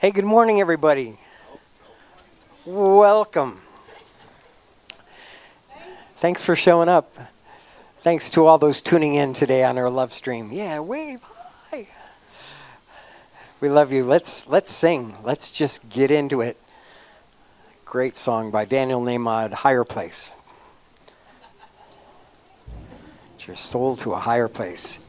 Hey, good morning, everybody. Welcome. Thanks for showing up. Thanks to all those tuning in today on our love stream. Yeah, wave. Hi. We love you. Let's sing. Let's just get into it. Great song by Daniel Nahmod, Higher Place. It's your soul to a higher place.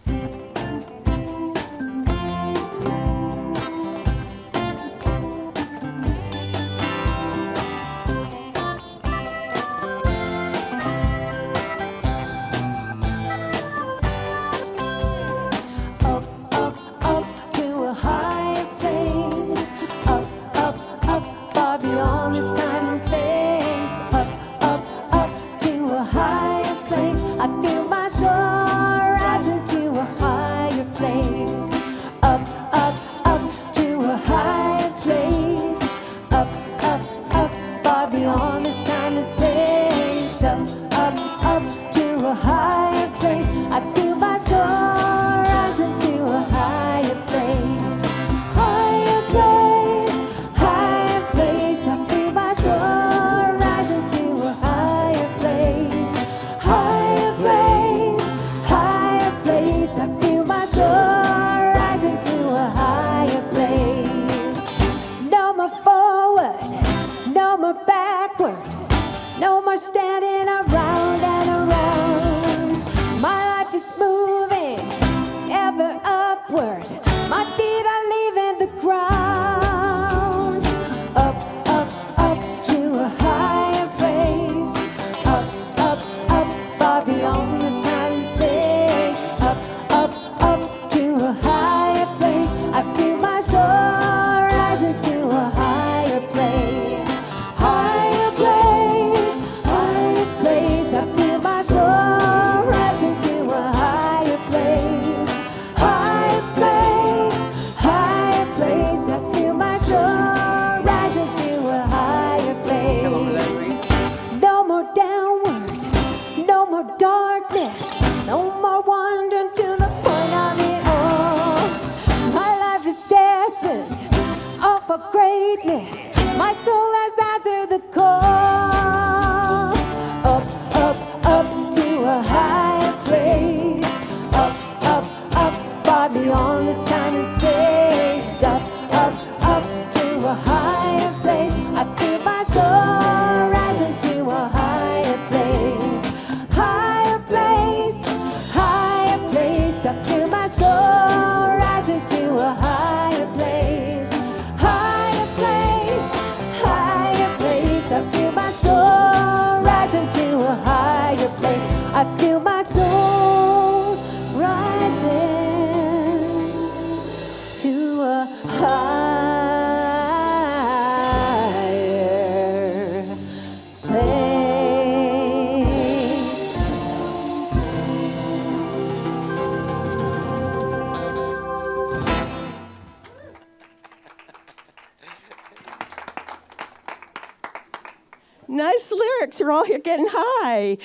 Nice lyrics. You're all here getting high.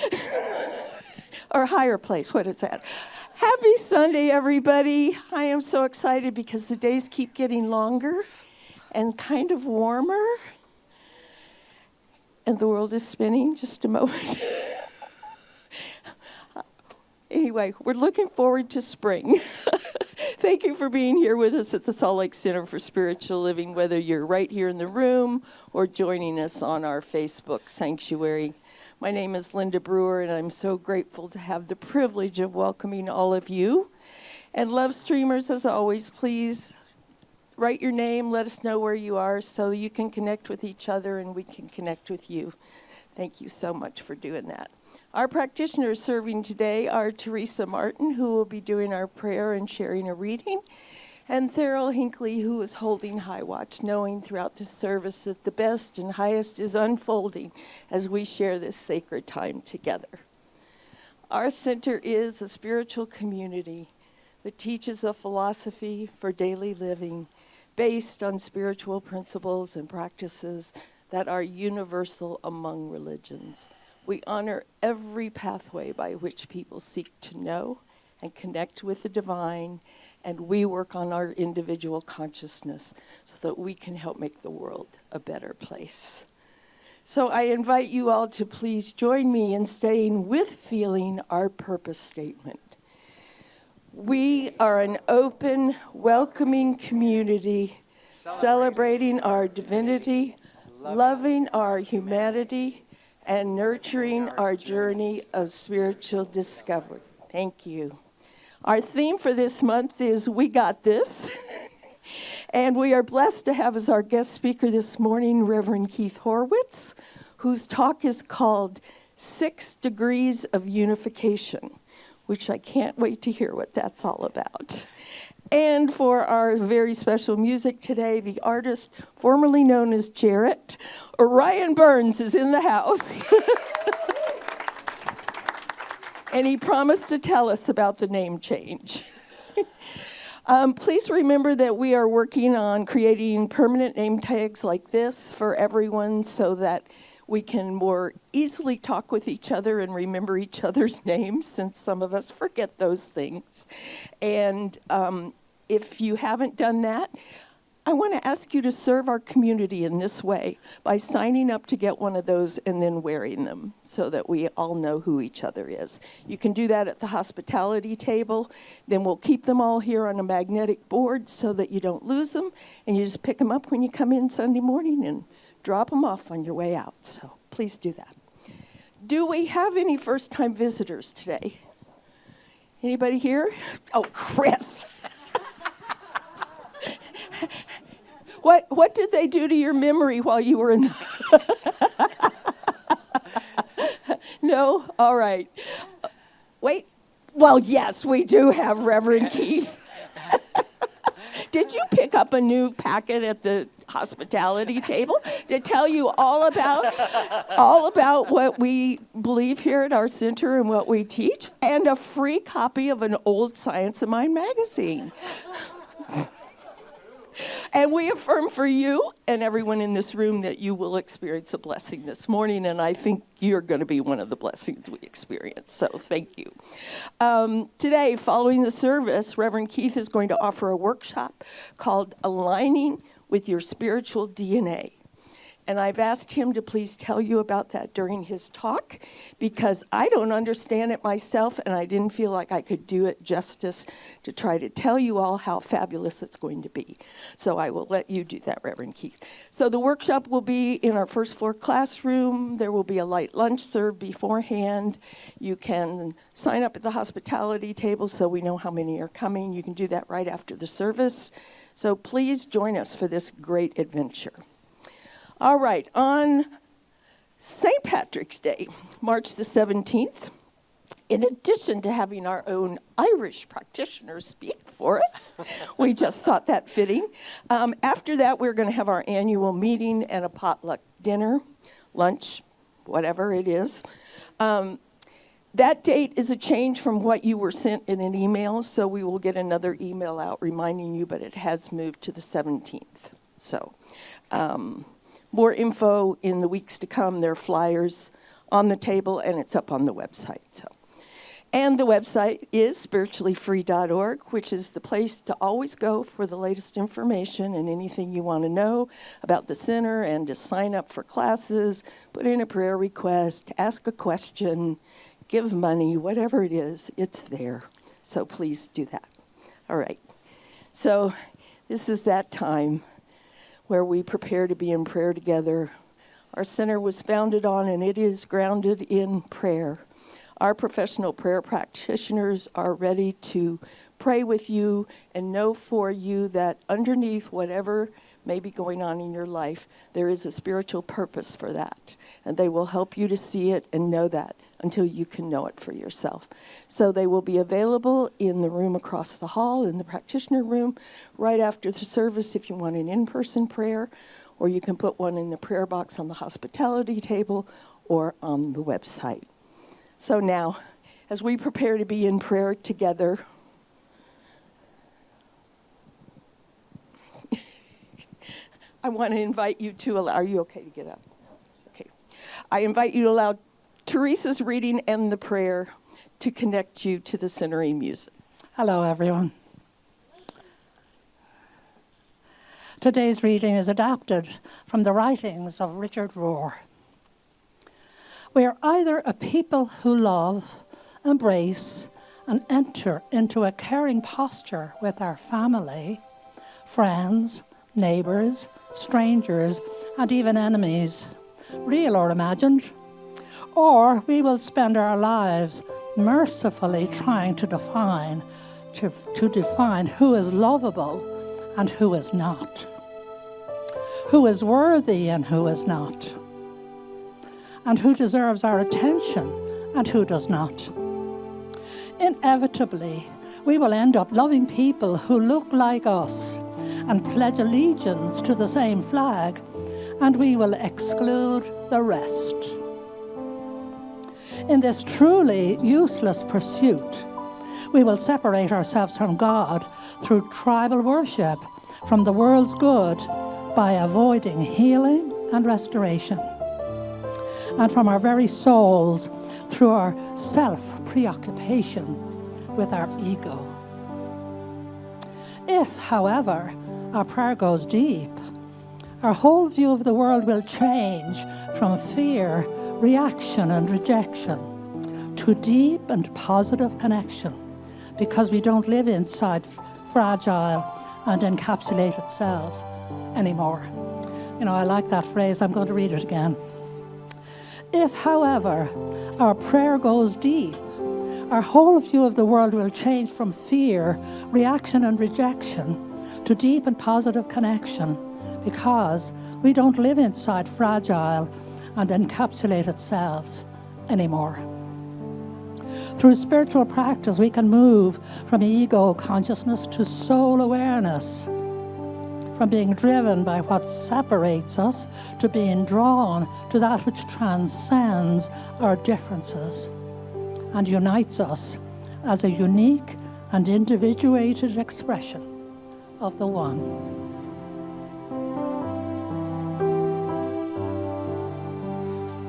Or higher place. What is that? Happy Sunday, everybody. I am so excited because the days keep getting longer and kind of warmer. And the world is spinning. Just a moment. Anyway, we're looking forward to spring. Thank you for being here with us at the Salt Lake Center for Spiritual Living, whether you're right here in the room or joining us on our Facebook sanctuary. My name is Linda Brewer, and I'm so grateful to have the privilege of welcoming all of you. And love streamers, as always, please write your name, let us know where you are so you can connect with each other and we can connect with you. Thank you so much for doing that. Our practitioners serving today are Teresa Martin, who will be doing our prayer and sharing a reading, and Therrell Hinckley, who is holding high watch, knowing throughout this service that the best and highest is unfolding as we share this sacred time together. Our center is a spiritual community that teaches a philosophy for daily living based on spiritual principles and practices that are universal among religions. We honor every pathway by which people seek to know and connect with the divine and we work on our individual consciousness so that we can help make the world a better place. So I invite you all to please join me in saying with feeling our purpose statement. We are an open, welcoming community, celebrating our divinity, loving our humanity, and nurturing our journey of spiritual discovery. Thank you. Our theme for this month is We Got This. And we are blessed to have as our guest speaker this morning Reverend Keith Horwitz, whose talk is called 6 Degrees of Unification, which I can't wait to hear what that's all about. And for our very special music today, the artist formerly known as Jarrett, Orion Burns, is in the house. And he promised to tell us about the name change. Please remember that we are working on creating permanent name tags like this for everyone so that we can more easily talk with each other and remember each other's names, since some of us forget those things. And if you haven't done that, I want to ask you to serve our community in this way by signing up to get one of those and then wearing them so that we all know who each other is. You can do that at the hospitality table. Then we'll keep them all here on a magnetic board so that you don't lose them, and you just pick them up when you come in Sunday morning and drop them off on your way out. So please do that. Do we have any first-time visitors today? Anybody here? Oh, Chris. What did they do to your memory while you were in the... No? All right. Wait. Well, yes, we do have Reverend Keith. Did you pick up a new packet at the hospitality table to tell you all about what we believe here at our center and what we teach, and a free copy of an old Science of Mind magazine? And we affirm for you and everyone in this room that you will experience a blessing this morning, and I think you're going to be one of the blessings we experience, so thank you. Today, following the service, Reverend Keith is going to offer a workshop called Aligning with Your Spiritual DNA. And I've asked him to please tell you about that during his talk, because I don't understand it myself, and I didn't feel like I could do it justice to try to tell you all how fabulous it's going to be. So I will let you do that, Reverend Keith. So the workshop will be in our first floor classroom. There will be a light lunch served beforehand. You can sign up at the hospitality table so we know how many are coming. You can do that right after the service. So please join us for this great adventure. All right, on St. Patrick's Day, March the 17th, in addition to having our own Irish practitioner speak for us, we just thought that fitting. After that, we're going to have our annual meeting and a potluck dinner, lunch, whatever it is. That date is a change from what you were sent in an email, so we will get another email out reminding you, but it has moved to the 17th. So, more info in the weeks to come. There are flyers on the table, and it's up on the website. So, and the website is spirituallyfree.org, which is the place to always go for the latest information and anything you want to know about the center, and to sign up for classes, put in a prayer request, ask a question, give money, whatever it is, it's there. So please do that. All right. So this is that time where we prepare to be in prayer together. Our center was founded on, and it is grounded in prayer. Our professional prayer practitioners are ready to pray with you and know for you that underneath whatever may be going on in your life, there is a spiritual purpose for that. And they will help you to see it and know that until you can know it for yourself. So they will be available in the room across the hall, in the practitioner room, right after the service if you want an in-person prayer, or you can put one in the prayer box on the hospitality table or on the website. So now, as we prepare to be in prayer together, I want to invite you to allow, are you okay to get up? Okay. I invite you to allow Teresa's reading and the prayer to connect you to the centering music. Hello, everyone. Today's reading is adapted from the writings of Richard Rohr. We are either a people who love, embrace, and enter into a caring posture with our family, friends, neighbours, strangers, and even enemies, real or imagined, or we will spend our lives mercifully trying to define who is lovable and who is not, who is worthy and who is not, and who deserves our attention and who does not. Inevitably, we will end up loving people who look like us and pledge allegiance to the same flag, and we will exclude the rest. In this truly useless pursuit, we will separate ourselves from God through tribal worship, from the world's good by avoiding healing and restoration, and from our very souls through our self-preoccupation with our ego. If, however, our prayer goes deep, our whole view of the world will change from fear, reaction, and rejection to deep and positive connection, because we don't live inside fragile and encapsulated selves anymore. You know, I like that phrase. I'm going to read it again. If, however, our prayer goes deep, our whole view of the world will change from fear, reaction, and rejection to deep and positive connection, because we don't live inside fragile and encapsulated selves anymore. Through spiritual practice, we can move from ego consciousness to soul awareness, from being driven by what separates us to being drawn to that which transcends our differences and unites us as a unique and individuated expression of the One.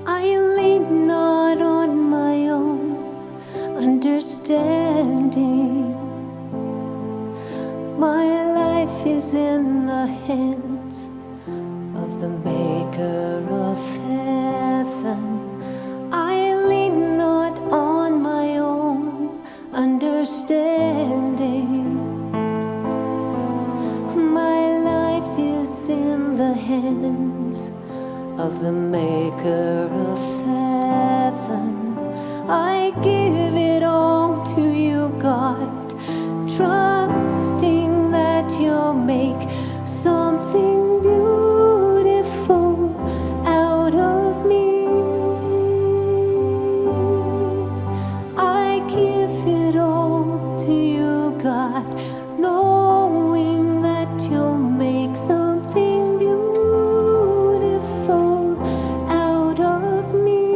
I lean not on my own understanding. My life is in the hands of the Maker of heaven. I lean not on my own understanding. My life is in the hands of the Maker of heaven. I give it all to you, God, trusting that you'll make something beautiful out of me. I give it all to you, God, knowing that you'll make something beautiful out of me.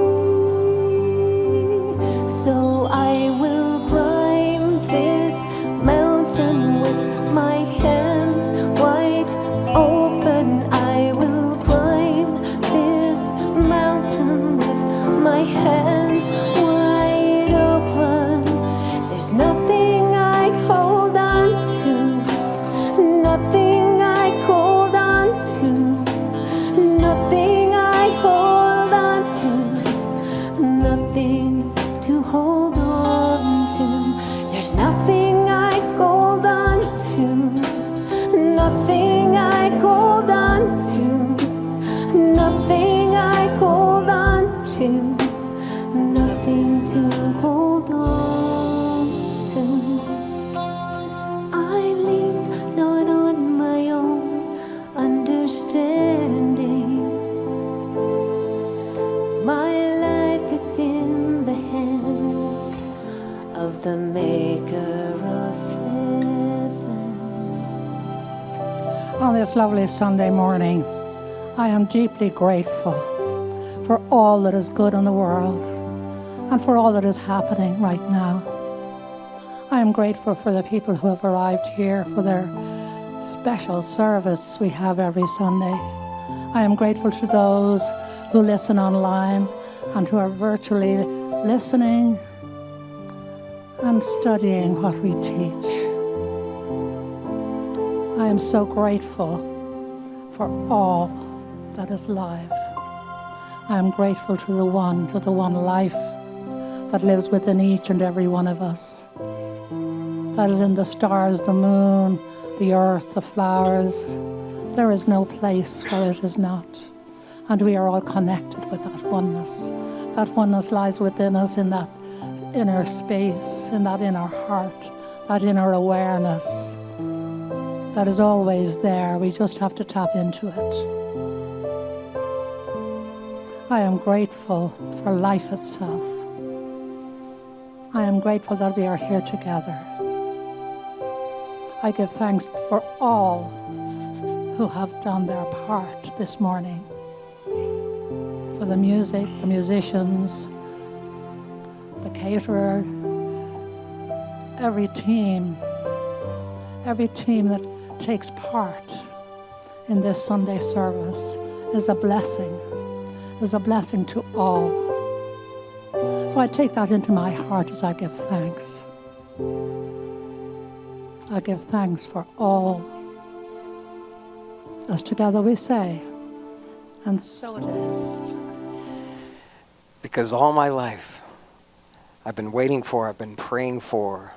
So I will climb this mountain with my hands wide open. I will climb this mountain with my hands wide open. There's nothing I hold on to, nothing I hold on to, nothing I hold on to, nothing to hold on to. There's nothing I hold on to, nothing I hold on to, nothing I hold on to, nothing to hold on to. I lean not on my own understanding. My life is in the hands of the Maker of heaven. On this lovely Sunday morning, I am deeply grateful for all that is good in the world and for all that is happening right now. I am grateful for the people who have arrived here for their special service we have every Sunday. I am grateful to those who listen online and who are virtually listening and studying what we teach. I am so grateful for all that is live. I am grateful to the one life that lives within each and every one of us. That is in the stars, the moon, the earth, the flowers. There is no place where it is not. And we are all connected with that oneness. That oneness lies within us in that inner space, in that inner heart, that inner awareness that is always there. We just have to tap into it. I am grateful for life itself. I am grateful that we are here together. I give thanks for all who have done their part this morning. For the music, the musicians, the caterer, every team that takes part in this Sunday service is a blessing to all. So I take that into my heart as I give thanks. I give thanks for all. As together we say, and so it is. Because all my life, I've been waiting for, I've been praying for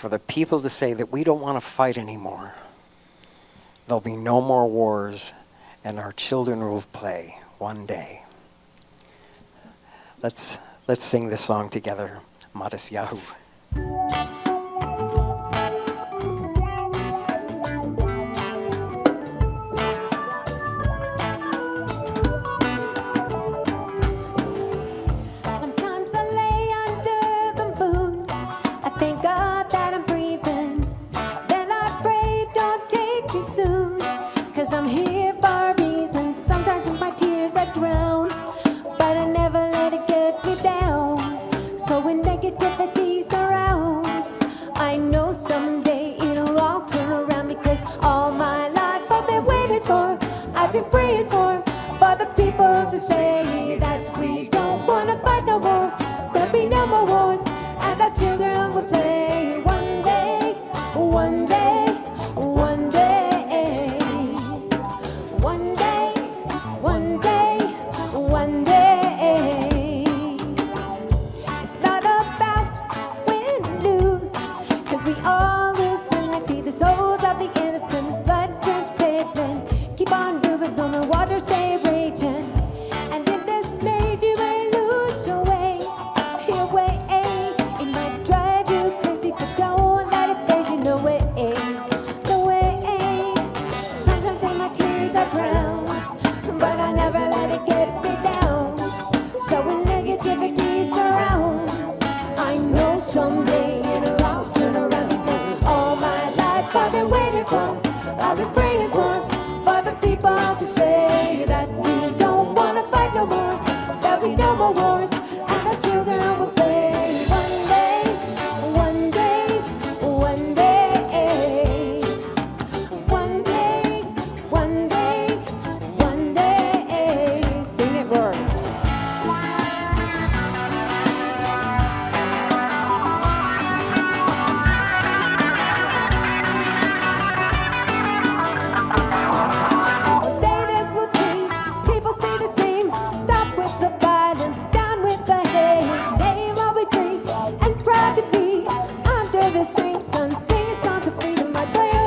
the people to say that we don't want to fight anymore. There'll be no more wars, and our children will play one day. Let's sing this song together, Matis Yahu. Sometimes I lay under the moon. I thank God that I'm breathing. Then I pray, don't take me soon. 'Cause I'm here for a reason. Sometimes in my tears I drown, but I never let it get me down. So when negativity surrounds, I know someday it'll all turn around. Because all my life I've been waiting for, I've been praying for the people to say that we don't wanna fight no more. There'll be no more wars, and our children will play one day, one day, one day, one day, one day, one day. It's not about win or lose, 'cause we all lose when they feed the souls of the innocent. Blood-drenched pavement, keep on moving, though the waters stay raging. And in this maze you may lose your way. It might drive you crazy, but don't let it phase you. No way, no way. Sometimes in my tears I drown, but I never let it get me down. So when negativity surrounds, I know someday it'll all turn around. Because all my life I've been waiting for, I've been praying for the people to say that we don't wanna fight no more. There'll be no more wars, and our children will play one day, one day, one day, one day, one day, one day. Sing it, Rory. One day this will change, people stay the same. Stop with the violence, down with the hate. Name will be free and proud to be under the same sun, singing songs of freedom like why oh,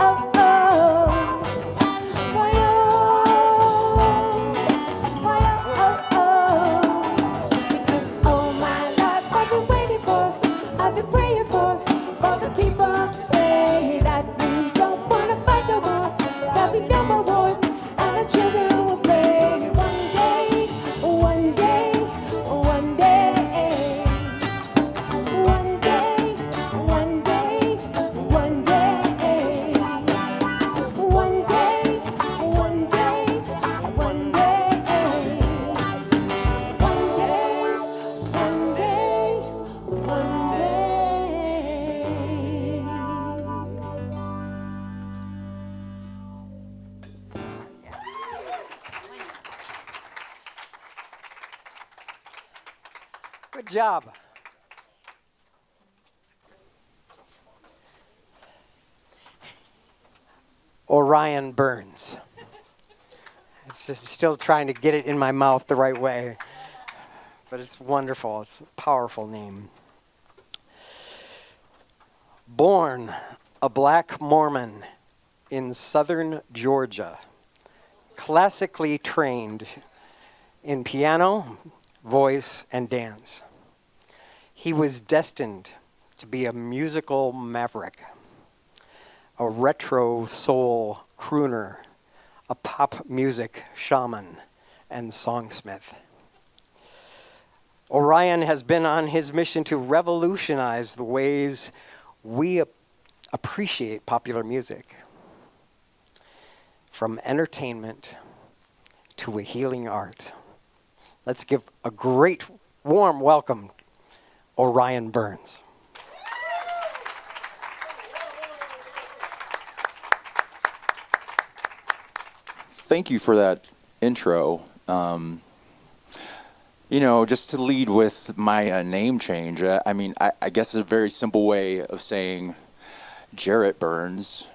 oh, oh, why oh. Because all my life I've been waiting for, I've been praying for the people to say that we don't wanna fight no more. There'll be no more wars, and our children will play one day, one day, one day, one day, one day, one day, one day, one day, one day, one day. Good job. Orion Burns. It's still trying to get it in my mouth the right way, but it's wonderful. It's a powerful name. Born a black Mormon in southern Georgia, classically trained in piano, voice, and dance. He was destined to be a musical maverick, a retro soul crooner, a pop music shaman, and songsmith. Orion has been on his mission to revolutionize the ways we appreciate popular music, from entertainment to a healing art. Let's give a great warm welcome, Orion Burns. Thank you for that intro. Just to lead with my name change, I guess a very simple way of saying Jarrett Burns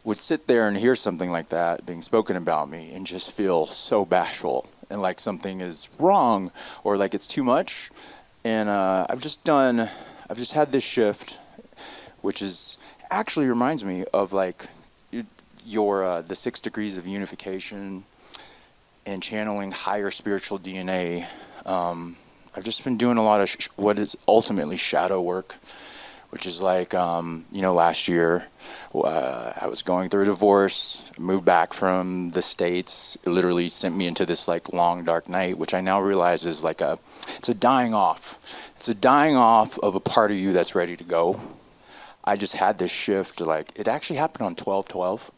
would sit there and hear something like that being spoken about me and just feel so bashful and like something is wrong or like it's too much. And I've just had this shift, which is actually reminds me of like the 6 degrees of unification and channeling higher spiritual DNA. I've just been doing a lot of what is ultimately shadow work, which is like, last year I was going through a divorce, moved back from the States. It literally sent me into this like long dark night, which I now realize is like it's a dying off. It's a dying off of a part of you that's ready to go. I just had this shift, like it actually happened on 12/12.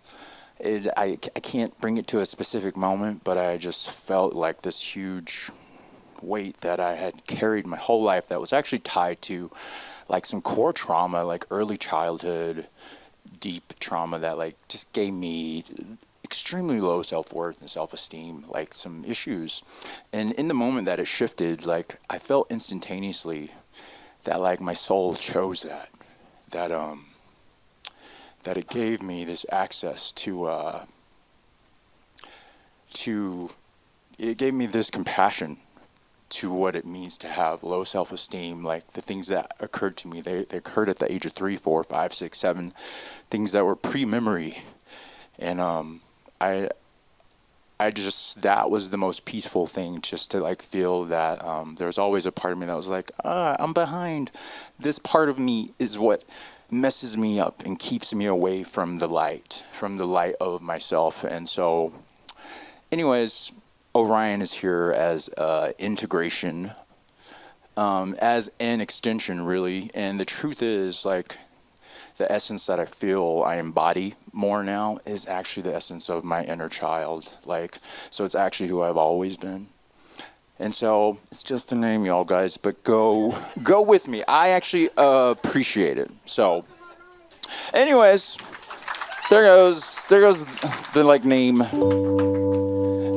I can't bring it to a specific moment, but I just felt like this huge weight that I had carried my whole life that was actually tied to like some core trauma, like early childhood, deep trauma that like just gave me extremely low self-worth and self-esteem, like some issues. And in the moment that it shifted, like I felt instantaneously that like my soul chose that it gave me this access to it gave me this compassion to what it means to have low self-esteem. Like the things that occurred to me, they occurred at the age of 3, 4, 5, 6, 7, things that were pre-memory. And that was the most peaceful thing, just to like feel that there was always a part of me that was like, I'm behind. This part of me is what messes me up and keeps me away from the light of myself. And so anyways, Orion is here as integration, as an extension really. And the truth is like the essence that I feel I embody more now is actually the essence of my inner child. Like, so it's actually who I've always been. And so it's just a name, y'all guys, but go with me. I actually appreciate it. So anyways, there goes the like name.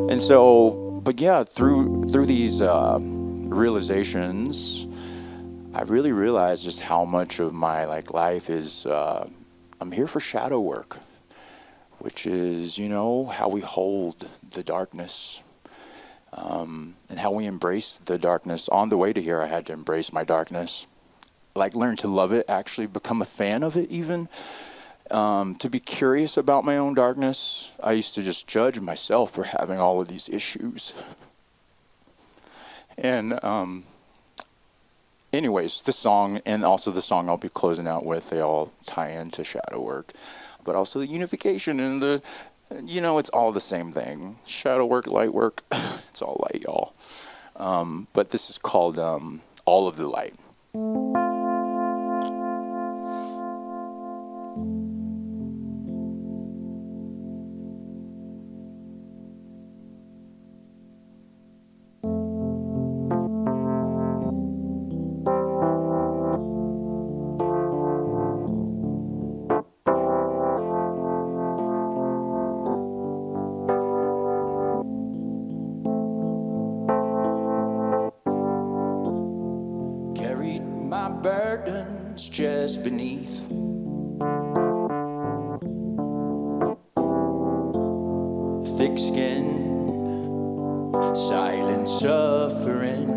And so, but yeah, through these realizations, I really realized just how much of my like life is I'm here for shadow work, which is, how we hold the darkness. And how we embrace the darkness. On the way to here, I had to embrace my darkness, like learn to love it, actually become a fan of it even, to be curious about my own darkness. I used to just judge myself for having all of these issues. And anyways, this song and also the song I'll be closing out with, they all tie into shadow work, but also the unification and the, it's all the same thing. Shadow work, light work, it's all light, y'all. But this is called All of the Light. Burdens just beneath thick skin, silent suffering.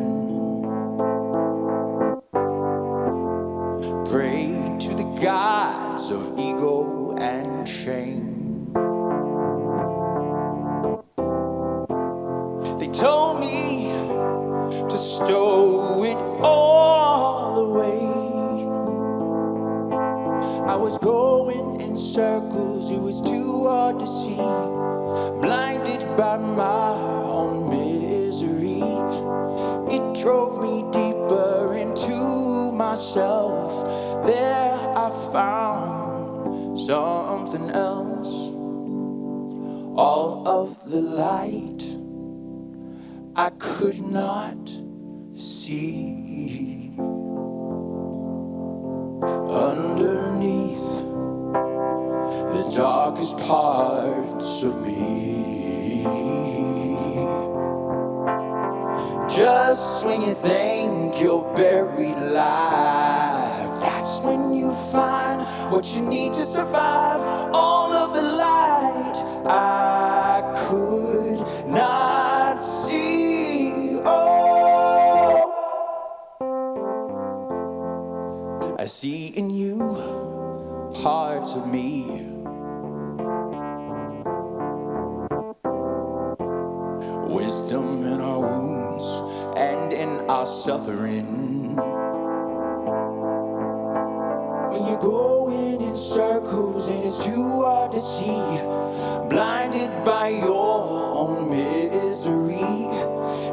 Pray to the gods of ego and shame. They told me to stow it all away. I was going in circles, it was too hard to see. Blinded by my own misery, it drove me deeper into myself. There I found something else. All of the light I could not see. Underneath the darkest parts of me, just when you think you're buried alive, that's when you find what you need to survive. All of the light I could not see. Oh, I see in you parts of me. Wisdom in our wounds and in our suffering. When you're going in circles and it's too hard to see, blinded by your own misery,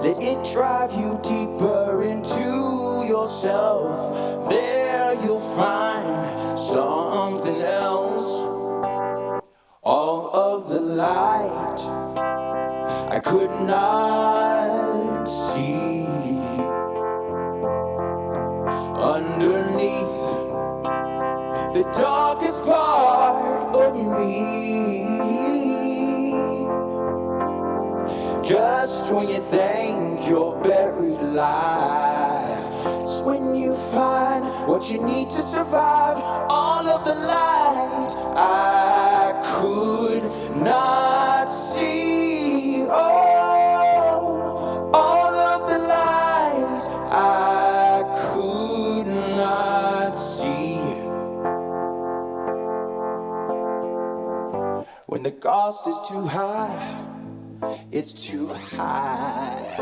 let it drive you deeper into yourself. There you'll find something else. All of the light I could not see. Underneath the darkest part of me, just when you think you're buried alive, it's when you find what you need to survive. All of the light I could not see. Oh, all of the light I could not see. When the cost is too high, it's too high.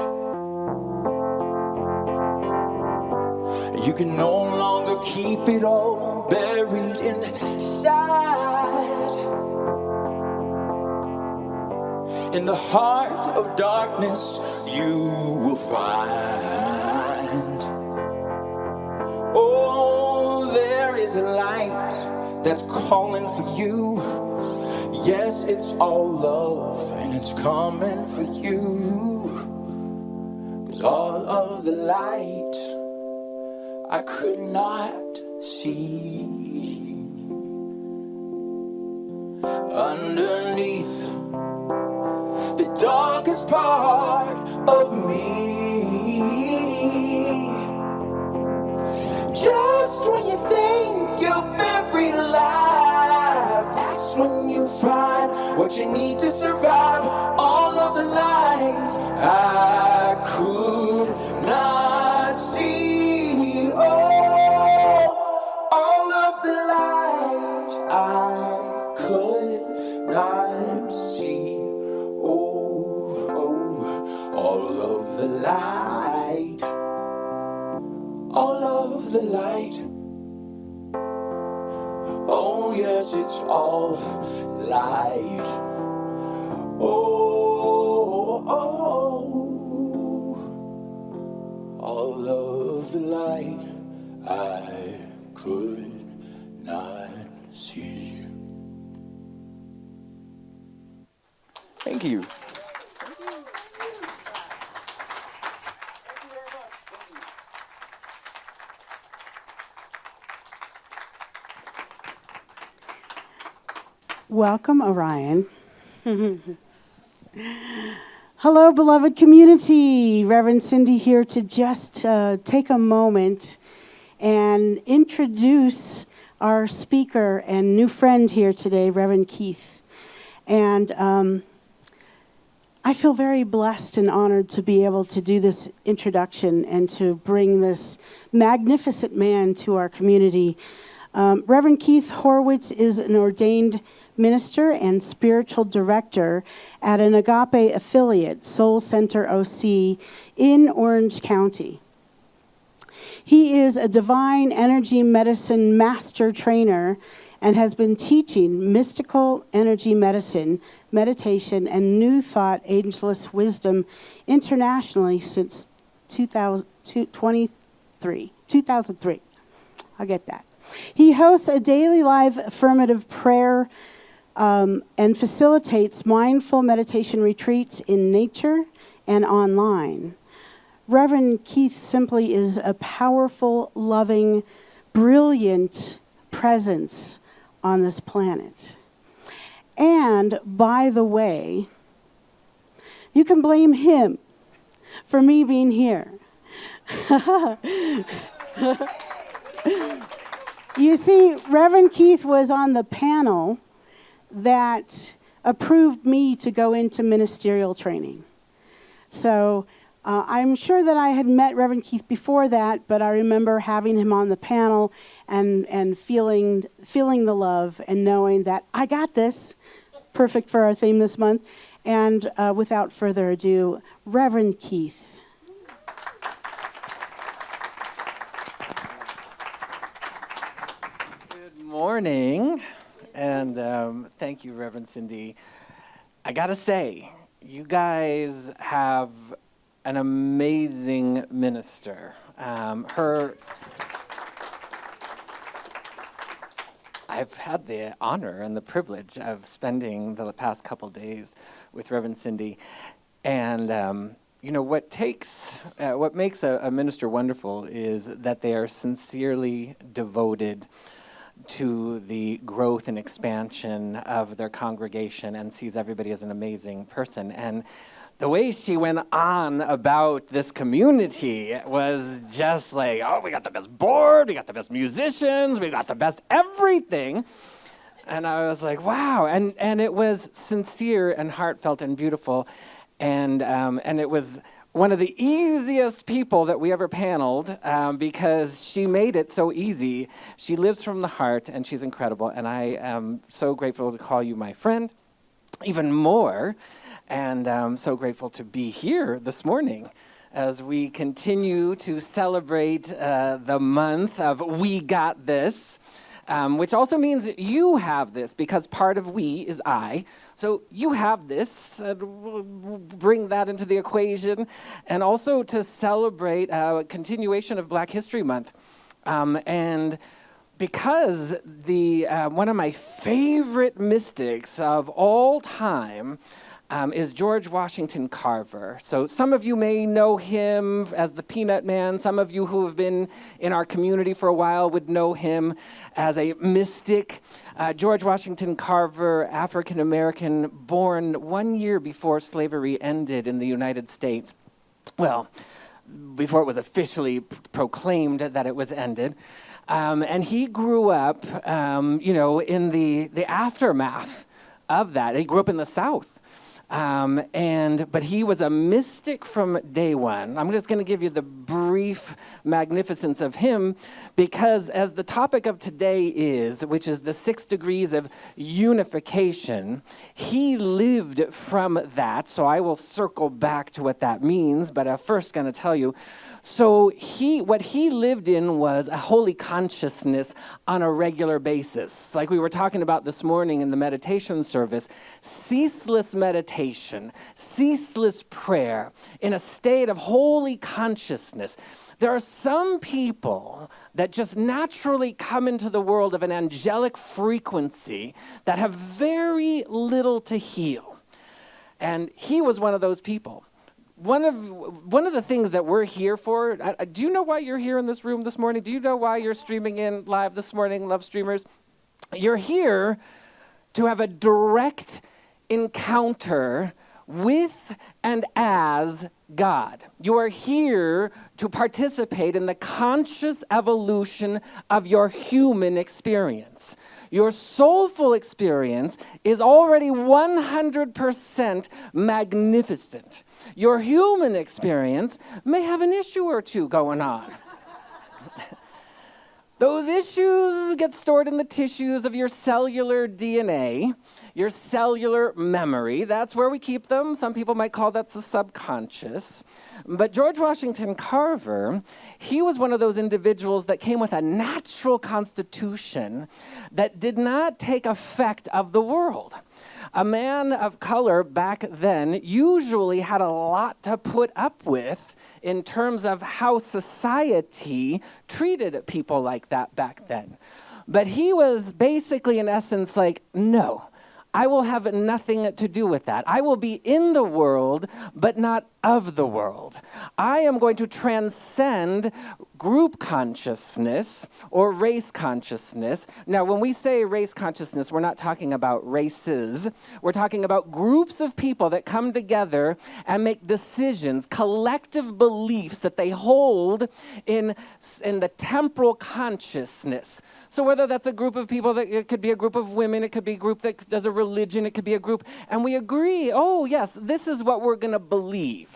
You can no longer keep it all buried inside. In the heart of darkness, you will find. Oh, there is a light that's calling for you. Yes, it's all love and it's coming for you. 'Cause all of the light I could not see. Underneath the darkest part of me, just when you think you're buried alive, that's when you find what you need to survive. All of the light I could not see. Oh, all of the light I could not see. Oh, all of the light, all of the light. Oh yes, it's all light. Oh, all of the light I could not see. Thank you. Welcome, Orion. Hello, beloved community. Reverend Cindy here to just take a moment and introduce our speaker and new friend here today, Reverend Keith. And I feel very blessed and honored to be able to do this introduction and to bring this magnificent man to our community. Reverend Keith Horwitz is an ordained minister and spiritual director at an Agape affiliate, Soul Center OC, in Orange County. He is a divine energy medicine master trainer and has been teaching mystical energy medicine, meditation, and New Thought ageless wisdom internationally since 2003. I'll get that. He hosts a daily live affirmative prayer and facilitates mindful meditation retreats in nature and online. Reverend Keith simply is a powerful, loving, brilliant presence on this planet. And, by the way, you can blame him for me being here. You see, Reverend Keith was on the panel that approved me to go into ministerial training. So I'm sure that I had met Reverend Keith before that, but I remember having him on the panel and feeling the love and knowing that I got this, perfect for our theme this month. And without further ado, Reverend Keith. Good morning, and thank you, Reverend Cindy. I gotta say, you guys have an amazing minister. I've had the honor and the privilege of spending the past couple days with Reverend Cindy, and what makes a minister wonderful is that they are sincerely devoted to the growth and expansion of their congregation and sees everybody as an amazing person. And the way she went on about this community was just like, oh, we got the best board, we got the best musicians, we got the best everything. And I was like, wow. And it was sincere and heartfelt and beautiful. And it was one of the easiest people that we ever paneled because she made it so easy. She lives from the heart, and she's incredible. And I am so grateful to call you my friend, even more. And I'm so grateful to be here this morning as we continue to celebrate the month of We Got This, which also means you have this, because part of we is I. So you have this, we'll bring that into the equation, and also to celebrate a continuation of Black History Month. And because one of my favorite mystics of all time is George Washington Carver. So some of you may know him as the Peanut Man. Some of you who have been in our community for a while would know him as a mystic. George Washington Carver, African-American, born 1 year before slavery ended in the United States. Well, before it was officially proclaimed that it was ended. And he grew up, in the aftermath of that. He grew up in the South. But he was a mystic from day one. I'm just going to give you the brief magnificence of him because as the topic of today is, which is the 6 degrees of unification, he lived from that. So I will circle back to what that means, but I'm first going to tell you. So what he lived in was a holy consciousness on a regular basis. Like we were talking about this morning in the meditation service, ceaseless meditation, ceaseless prayer in a state of holy consciousness. There are some people that just naturally come into the world of an angelic frequency that have very little to heal. And he was one of those people. One of the things that we're here for, do you know why you're here in this room this morning? Do you know why you're streaming in live this morning, love streamers? You're here to have a direct encounter with and as God. You are here to participate in the conscious evolution of your human experience. Your soulful experience is already 100% magnificent. Your human experience may have an issue or two going on. Those issues get stored in the tissues of your cellular DNA, your cellular memory. That's where we keep them. Some people might call that the subconscious. But George Washington Carver, he was one of those individuals that came with a natural constitution that did not take effect of the world. A man of color back then usually had a lot to put up with in terms of how society treated people like that back then. But he was basically, in essence, like, no, I will have nothing to do with that. I will be in the world, but not of the world. I am going to transcend group consciousness or race consciousness. Now, when we say race consciousness, we're not talking about races. We're talking about groups of people that come together and make decisions, collective beliefs that they hold in the temporal consciousness. So whether that's a group of people, that it could be a group of women, it could be a group that does a religion, it could be a group, and we agree, oh yes, this is what we're going to believe.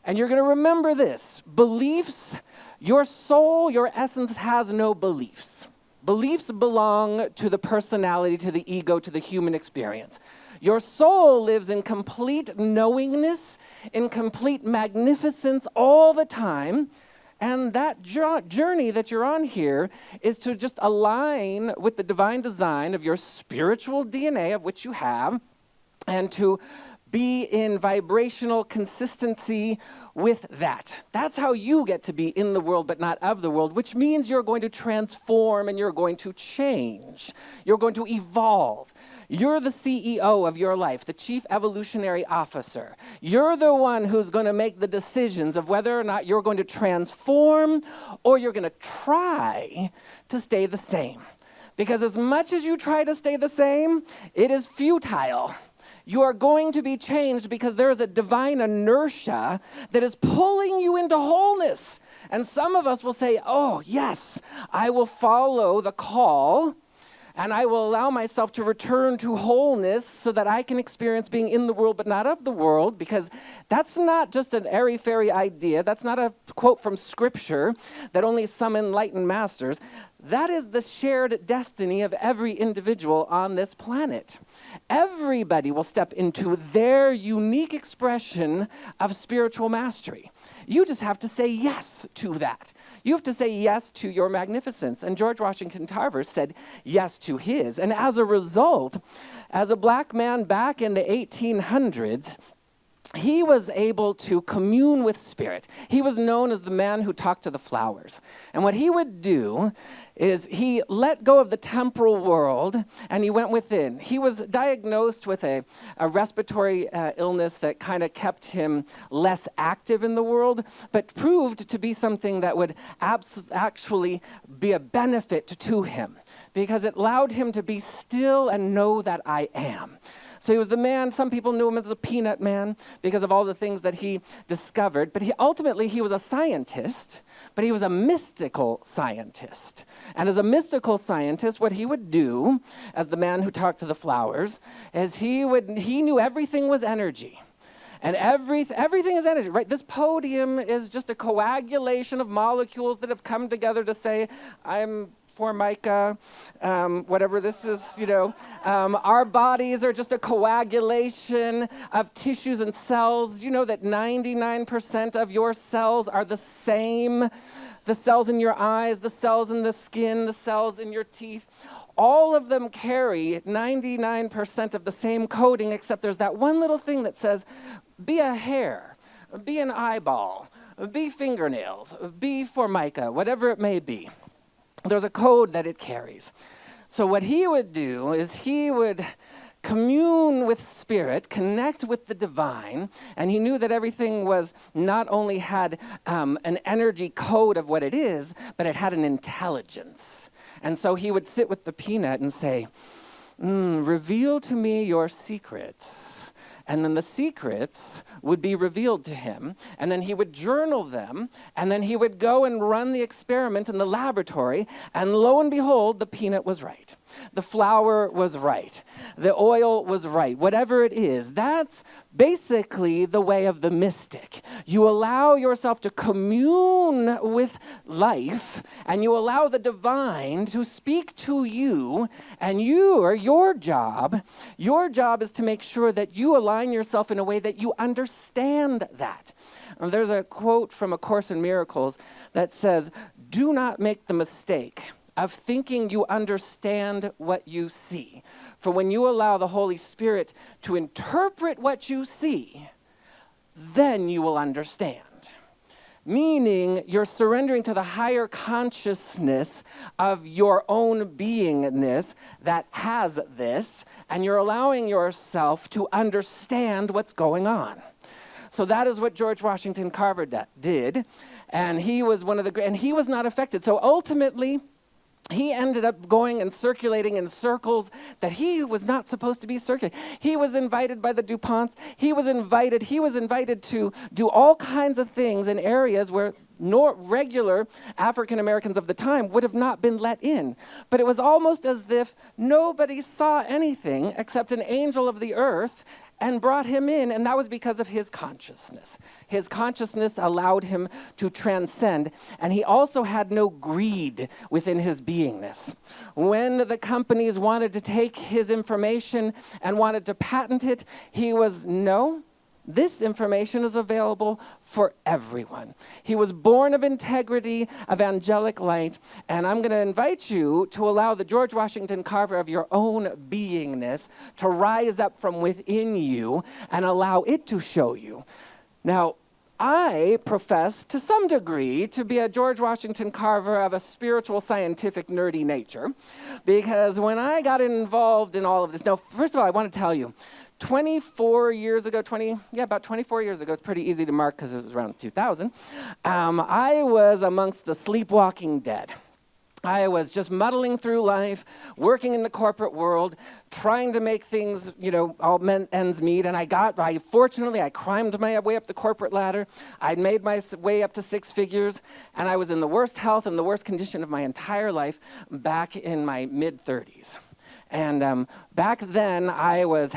And you're going to remember this. Beliefs, your soul, your essence has no beliefs. Beliefs belong to the personality, to the ego, to the human experience. Your soul lives in complete knowingness, in complete magnificence all the time. And that journey that you're on here is to just align with the divine design of your spiritual DNA, of which you have, and to be in vibrational consistency with that. That's how you get to be in the world but not of the world, which means you're going to transform and you're going to change. You're going to evolve. You're the CEO of your life, the Chief Evolutionary Officer. You're the one who's going to make the decisions of whether or not you're going to transform or you're going to try to stay the same. Because as much as you try to stay the same, it is futile. You are going to be changed because there is a divine inertia that is pulling you into wholeness. And some of us will say, oh, yes, I will follow the call and I will allow myself to return to wholeness so that I can experience being in the world but not of the world, because that's not just an airy-fairy idea. That's not a quote from Scripture that only some enlightened masters. That is the shared destiny of every individual on this planet. Everybody will step into their unique expression of spiritual mastery. You just have to say yes to that. You have to say yes to your magnificence. And George Washington Carver said yes to his. And as a result, as a black man back in the 1800s, he was able to commune with spirit. He was known as the man who talked to the flowers. And what he would do is he let go of the temporal world and he went within. He was diagnosed with a respiratory illness that kind of kept him less active in the world, but proved to be something that would actually be a benefit to him, because it allowed him to be still and know that I am. So he was the man, some people knew him as a peanut man because of all the things that he discovered, but ultimately he was a scientist, but he was a mystical scientist. And as a mystical scientist, what he would do, as the man who talked to the flowers, is he knew everything was energy. And everything is energy, right? This podium is just a coagulation of molecules that have come together to say, I'm Formica, whatever this is, our bodies are just a coagulation of tissues and cells. You know that 99% of your cells are the same. The cells in your eyes, the cells in the skin, the cells in your teeth. All of them carry 99% of the same coding, except there's that one little thing that says, be a hair, be an eyeball, be fingernails, be Formica, whatever it may be. There's a code that it carries. So what he would do is he would commune with spirit, connect with the divine, and he knew that everything was not only had an energy code of what it is, but it had an intelligence. And so he would sit with the peanut and say, reveal to me your secrets. And then the secrets would be revealed to him, and then he would journal them, and then he would go and run the experiment in the laboratory, and lo and behold, the peanut was right. The flour was right. The oil was right. Whatever it is, that's basically the way of the mystic. You allow yourself to commune with life, and you allow the divine to speak to you, and your job is to make sure that you align yourself in a way that you understand that. And there's a quote from A Course in Miracles that says, "Do not make the mistake of thinking you understand what you see. For when you allow the Holy Spirit to interpret what you see, then you will understand." Meaning you're surrendering to the higher consciousness of your own beingness that has this, and you're allowing yourself to understand what's going on. So that is what George Washington Carver did, and he was one of the great, and he was not affected. So ultimately, he ended up going and circulating in circles that he was not supposed to be circulating. He was invited by the DuPonts. He was invited to do all kinds of things in areas where regular African Americans of the time would have not been let in. But it was almost as if nobody saw anything except an angel of the earth and brought him in, and that was because of his consciousness. His consciousness allowed him to transcend, and he also had no greed within his beingness. When the companies wanted to take his information and wanted to patent it, he was, no, this information is available for everyone. He was born of integrity, of angelic light, and I'm going to invite you to allow the George Washington Carver of your own beingness to rise up from within you and allow it to show you. Now, I profess to some degree to be a George Washington Carver of a spiritual, scientific, nerdy nature, because when I got involved in all of this, now, first of all, I want to tell you, 24 years ago, about 24 years ago, it's pretty easy to mark because it was around 2000, I was amongst the sleepwalking dead. I was just muddling through life, working in the corporate world, trying to make things, all ends meet. And fortunately, I climbed my way up the corporate ladder. I'd made my way up to 6 figures, and I was in the worst health and the worst condition of my entire life back in my mid-30s. And back then, I was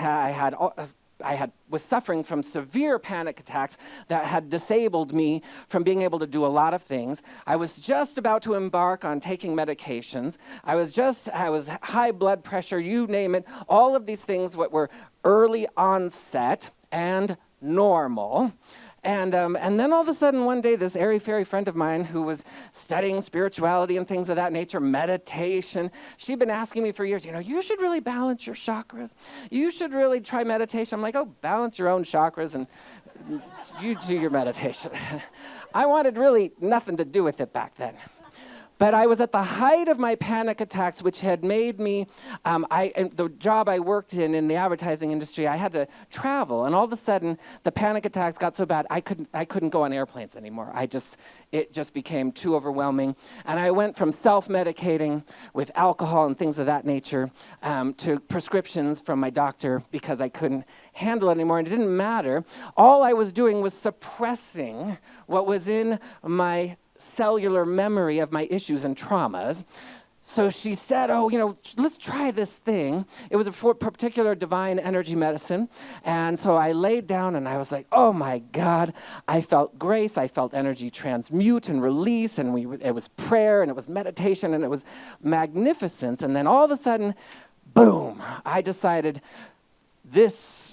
suffering from severe panic attacks that had disabled me from being able to do a lot of things. I was just about to embark on taking medications. I was high blood pressure, you name it. All of these things were early onset and normal. And then all of a sudden one day, this airy-fairy friend of mine who was studying spirituality and things of that nature, meditation, she'd been asking me for years, you should really balance your chakras. You should really try meditation. I'm like, oh, balance your own chakras and you do your meditation. I wanted really nothing to do with it back then. But I was at the height of my panic attacks, which had made me, the job I worked in the advertising industry, I had to travel. And all of a sudden, the panic attacks got so bad, I couldn't go on airplanes anymore. It just became too overwhelming. And I went from self-medicating with alcohol and things of that nature to prescriptions from my doctor because I couldn't handle it anymore. And it didn't matter. All I was doing was suppressing what was in my cellular memory of my issues and traumas. So she said, let's try this thing. It was a particular divine energy medicine. And so I laid down and I was like, oh my God, I felt grace. I felt energy transmute and release. And it was prayer and it was meditation and it was magnificence. And then all of a sudden, boom, I decided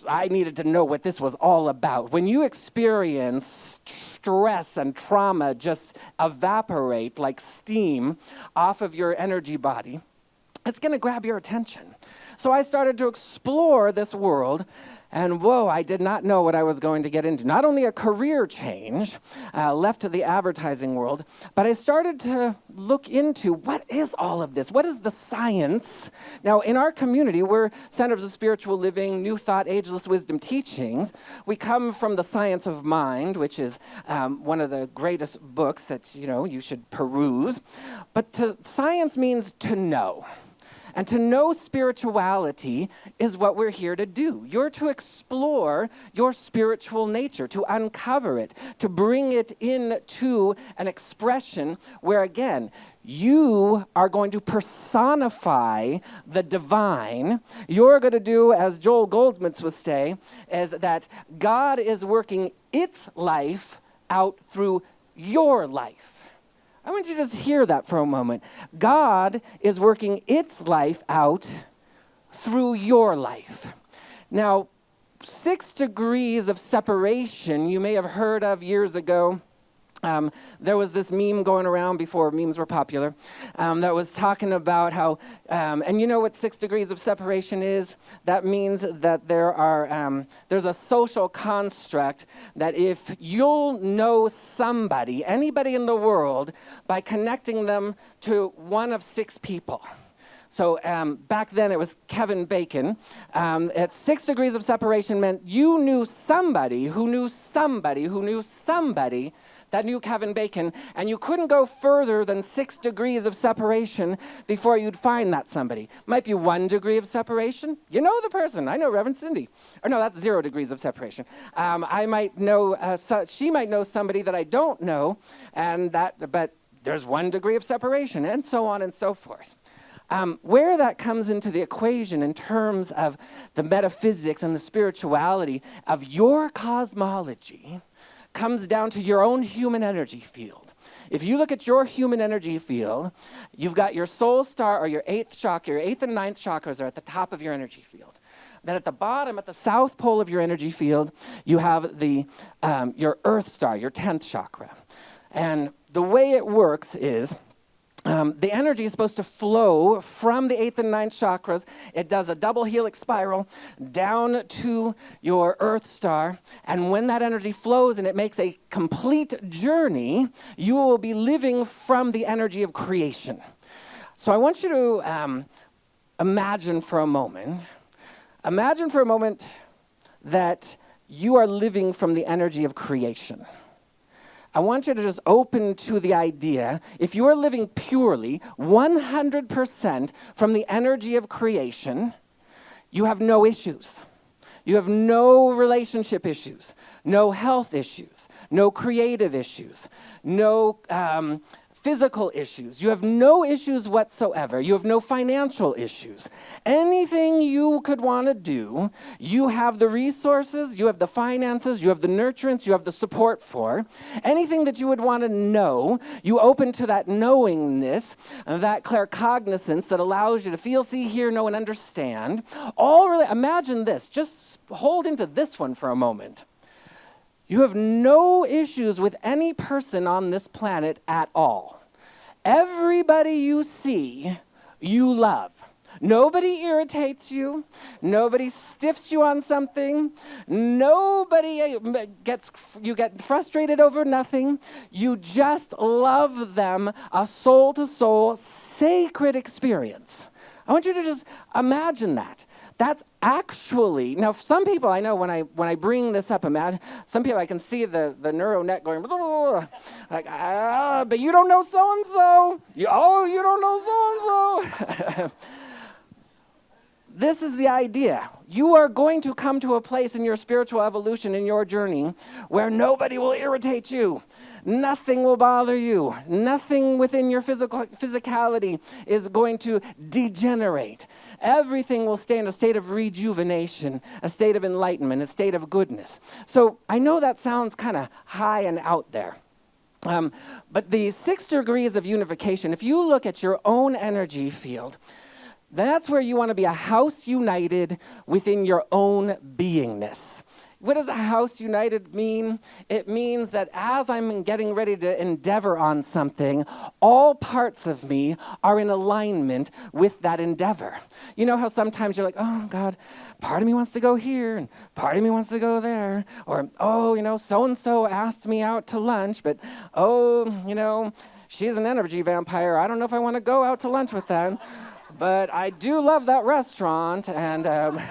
I needed to know what this was all about. When you experience stress and trauma just evaporate like steam off of your energy body, it's going to grab your attention. So I started to explore this world, and whoa, I did not know what I was going to get into. Not only a career change, left to the advertising world, but I started to look into what is all of this? What is the science? Now, in our community, we're Centers of Spiritual Living, New Thought, Ageless Wisdom Teachings. We come from the Science of Mind, which is one of the greatest books that you should peruse. But science means to know. And to know spirituality is what we're here to do. You're to explore your spiritual nature, to uncover it, to bring it into an expression where, again, you are going to personify the divine. You're going to do, as Joel Goldsmith would say, is that God is working its life out through your life. I want you to just hear that for a moment. God is working its life out through your life. Now, 6 degrees of separation you may have heard of years ago. There was this meme going around before memes were popular that was talking about how, and you know what 6 degrees of separation is? That means that there's a social construct that if you'll know somebody, anybody in the world, by connecting them to one of 6 people. So back then it was Kevin Bacon. At 6 degrees of separation meant you knew somebody who knew somebody who knew somebody that knew Kevin Bacon, and you couldn't go further than 6 degrees of separation before you'd find that somebody. Might be 1 degree of separation. You know the person. I know Reverend Cindy. Or no, that's 0 degrees of separation. I might know, she might know somebody that I don't know, but there's 1 degree of separation, and so on and so forth. Where that comes into the equation in terms of the metaphysics and the spirituality of your cosmology comes down to your own human energy field. If you look at your human energy field, you've got your soul star or your 8th chakra, your 8th and 9th chakras are at the top of your energy field. Then at the bottom, at the south pole of your energy field, you have your earth star, your 10th chakra. And the way it works is, the energy is supposed to flow from the 8th and 9th chakras. It does a double helix spiral down to your earth star. And when that energy flows and it makes a complete journey, you will be living from the energy of creation. So I want you to imagine for a moment that you are living from the energy of creation. I want you to just open to the idea, if you are living purely, 100% from the energy of creation, you have no issues. You have no relationship issues, no health issues, no creative issues, no physical issues. You have no issues whatsoever. You have no financial issues. Anything you could want to do, you have the resources, you have the finances, you have the nurturance, you have the support for. Anything that you would want to know, you open to that knowingness, that claircognizance that allows you to feel, see, hear, know, and understand. Imagine this. Just hold into this one for a moment. You have no issues with any person on this planet at all. Everybody you see, you love. Nobody irritates you. Nobody stiffs you on something. Nobody you get frustrated over nothing. You just love them, a soul-to-soul, sacred experience. I want you to just imagine that. That's actually, now some people I know when I bring this up, some people I can see the neural net going, like, but you don't know so-and-so. You don't know so-and-so. This is the idea. You are going to come to a place in your spiritual evolution, in your journey, where nobody will irritate you. Nothing will bother you. Nothing within your physicality is going to degenerate. Everything will stay in a state of rejuvenation, a state of enlightenment, a state of goodness. So I know that sounds kind of high and out there. But the 6 degrees of unification, if you look at your own energy field, that's where you want to be a house united within your own beingness. What does a house united mean? It means that as I'm getting ready to endeavor on something, all parts of me are in alignment with that endeavor. You know how sometimes you're like, oh, God, part of me wants to go here, and part of me wants to go there. Or, oh, so-and-so asked me out to lunch, but, she's an energy vampire. I don't know if I want to go out to lunch with them. But I do love that restaurant, and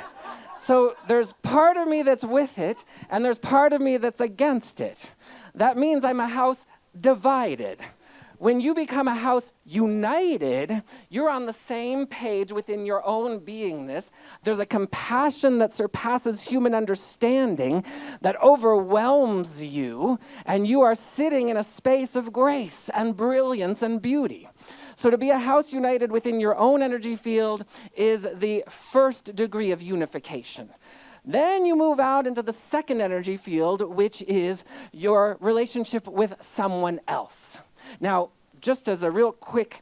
so there's part of me that's with it, and there's part of me that's against it. That means I'm a house divided. When you become a house united, you're on the same page within your own beingness. There's a compassion that surpasses human understanding that overwhelms you, and you are sitting in a space of grace and brilliance and beauty. So to be a house united within your own energy field is the first degree of unification. Then you move out into the second energy field, which is your relationship with someone else. Now, just as a real quick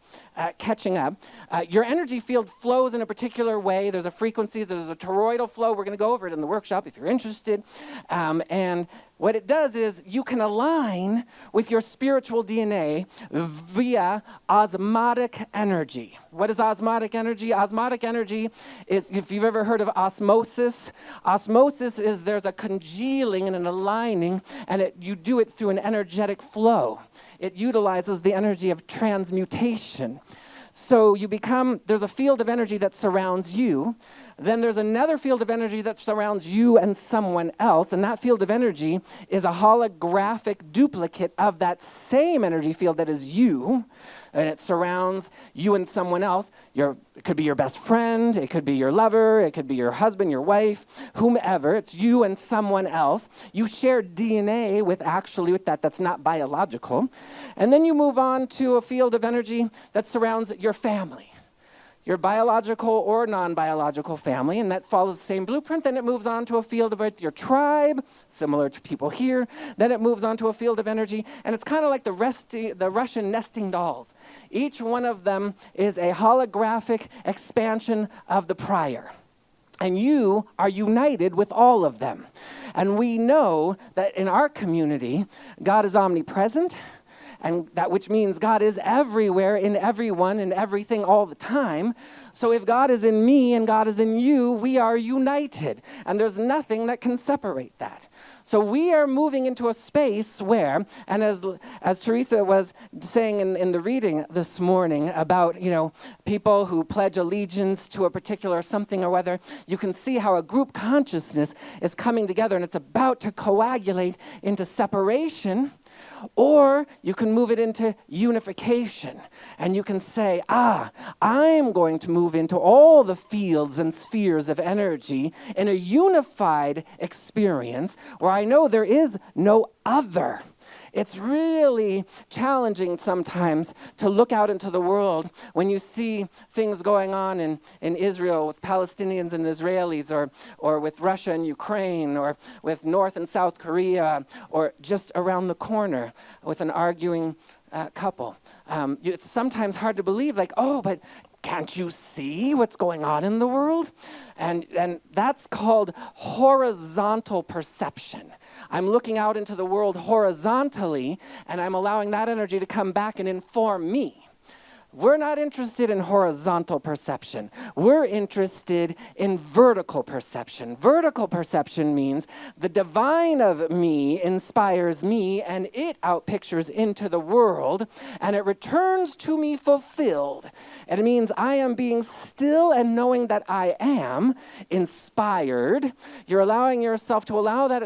catching up, your energy field flows in a particular way. There's a frequency, there's a toroidal flow. We're going to go over it in the workshop if you're interested. And what it does is you can align with your spiritual DNA via osmotic energy. What is osmotic energy? Osmotic energy is, if you've ever heard of osmosis, osmosis is there's a congealing and an aligning, and you do it through an energetic flow. It utilizes the energy of transmutation. So there's a field of energy that surrounds you. Then there's another field of energy that surrounds you and someone else. And that field of energy is a holographic duplicate of that same energy field that is you. And it surrounds you and someone else. It could be your best friend. It could be your lover. It could be your husband, your wife, whomever. It's you and someone else. You share DNA with that. That's not biological. And then you move on to a field of energy that surrounds your family. Your biological or non-biological family, and that follows the same blueprint. Then it moves on to a field of your tribe, similar to people here. Then it moves on to a field of energy, and it's kind of like the Russian nesting dolls. Each one of them is a holographic expansion of the prior. And you are united with all of them. And we know that in our community, God is omnipresent, and that which means God is everywhere, in everyone, in everything, all the time. So if God is in me and God is in you, we are united. And there's nothing that can separate that. So we are moving into a space where, and as Teresa was saying in the reading this morning about, people who pledge allegiance to a particular something or other, you can see how a group consciousness is coming together and it's about to coagulate into separation. Or you can move it into unification, and you can say, I'm going to move into all the fields and spheres of energy in a unified experience where I know there is no other. It's really challenging sometimes to look out into the world when you see things going on in Israel with Palestinians and Israelis, or with Russia and Ukraine, or with North and South Korea, or just around the corner with an arguing couple. It's sometimes hard to believe, but can't you see what's going on in the world? And that's called horizontal perception. I'm looking out into the world horizontally, and I'm allowing that energy to come back and inform me. We're not interested in horizontal perception. We're interested in vertical perception. Vertical perception means the divine of me inspires me, and it outpictures into the world, and it returns to me fulfilled. And it means I am being still and knowing that I am inspired. You're allowing yourself to allow that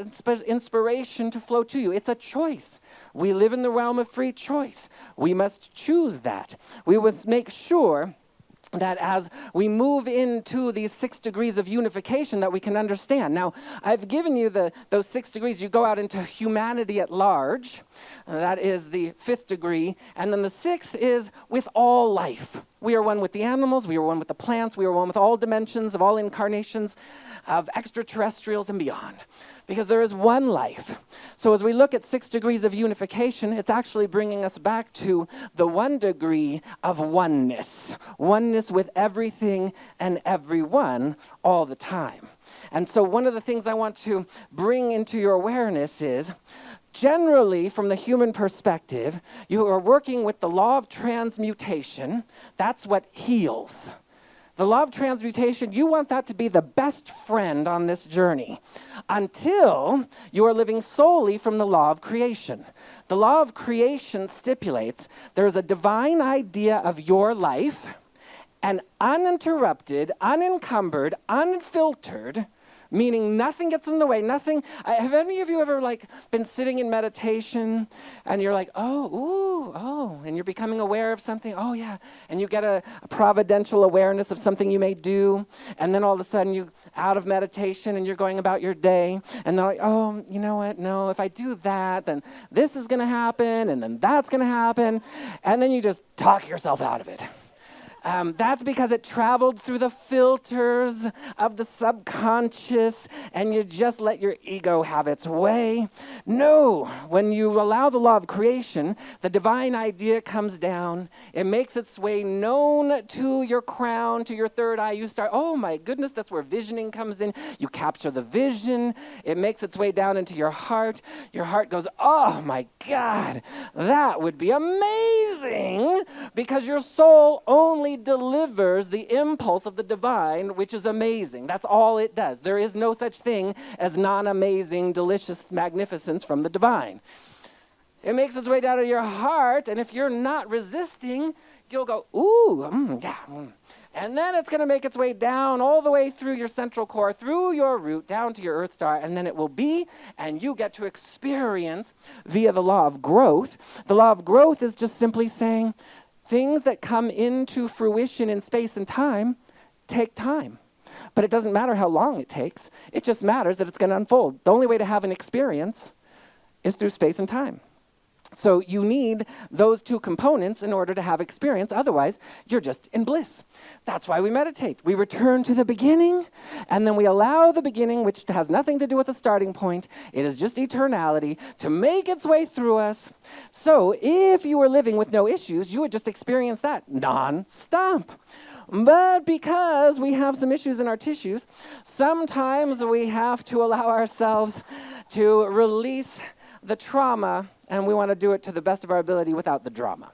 inspiration to flow to you. It's a choice. We live in the realm of free choice. We must choose that. We must make sure that as we move into these 6 degrees of unification that we can understand. Now, I've given you those 6 degrees. You go out into humanity at large. That is the 5th degree. And then the 6th is with all life. We are one with the animals. We are one with the plants. We are one with all dimensions of all incarnations of extraterrestrials and beyond. Because there is one life. So as we look at 6 degrees of unification, it's actually bringing us back to the 1 degree of oneness. Oneness with everything and everyone all the time. And so one of the things I want to bring into your awareness is, generally, from the human perspective, you are working with the law of transmutation. That's what heals. The law of transmutation, you want that to be the best friend on this journey until you are living solely from the law of creation. The law of creation stipulates there is a divine idea of your life, and uninterrupted, unencumbered, unfiltered, meaning nothing gets in the way, nothing. Have any of you ever like been sitting in meditation and you're like, and you're becoming aware of something, oh yeah, and you get a providential awareness of something you may do, and then all of a sudden you out of meditation and you're going about your day, and they're like, oh, you know what, no, if I do that, then this is gonna happen, and then that's gonna happen, and then you just talk yourself out of it. That's because it traveled through the filters of the subconscious and you just let your ego have its way. No, when you allow the law of creation, the divine idea comes down. It makes its way known to your crown, to your third eye. You start, oh my goodness, that's where visioning comes in. You capture the vision. It makes its way down into your heart. Your heart goes, oh my God, that would be amazing, because your soul only delivers the impulse of the divine, which is amazing. That's all it does. There is no such thing as non-amazing, delicious magnificence from the divine. It makes its way down to your heart, and if you're not resisting, you'll go, ooh, yeah. And then it's going to make its way down all the way through your central core, through your root, down to your earth star, and then it will be, and you get to experience via the law of growth. The law of growth is just simply saying, things that come into fruition in space and time take time. But it doesn't matter how long it takes. It just matters that it's going to unfold. The only way to have an experience is through space and time. So you need those two components in order to have experience. Otherwise, you're just in bliss. That's why we meditate. We return to the beginning, and then we allow the beginning, which has nothing to do with the starting point. It is just eternality, to make its way through us. So if you were living with no issues, you would just experience that non-stop. But because we have some issues in our tissues, sometimes we have to allow ourselves to release the trauma, and we want to do it to the best of our ability without the drama.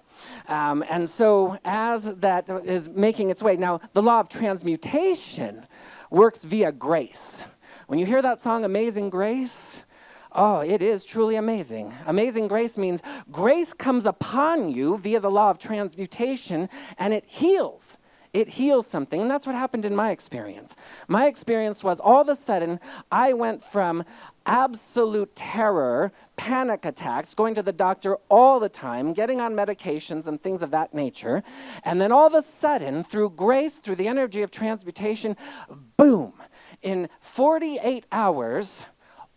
And so as that is making its way, now the law of transmutation works via grace. When you hear that song, Amazing Grace, oh, it is truly amazing. Amazing grace means grace comes upon you via the law of transmutation, and it heals. It heals something, and that's what happened in my experience. My experience was all of a sudden, I went from absolute terror, panic attacks, going to the doctor all the time, getting on medications and things of that nature, and then all of a sudden, through grace, through the energy of transmutation, boom, in 48 hours,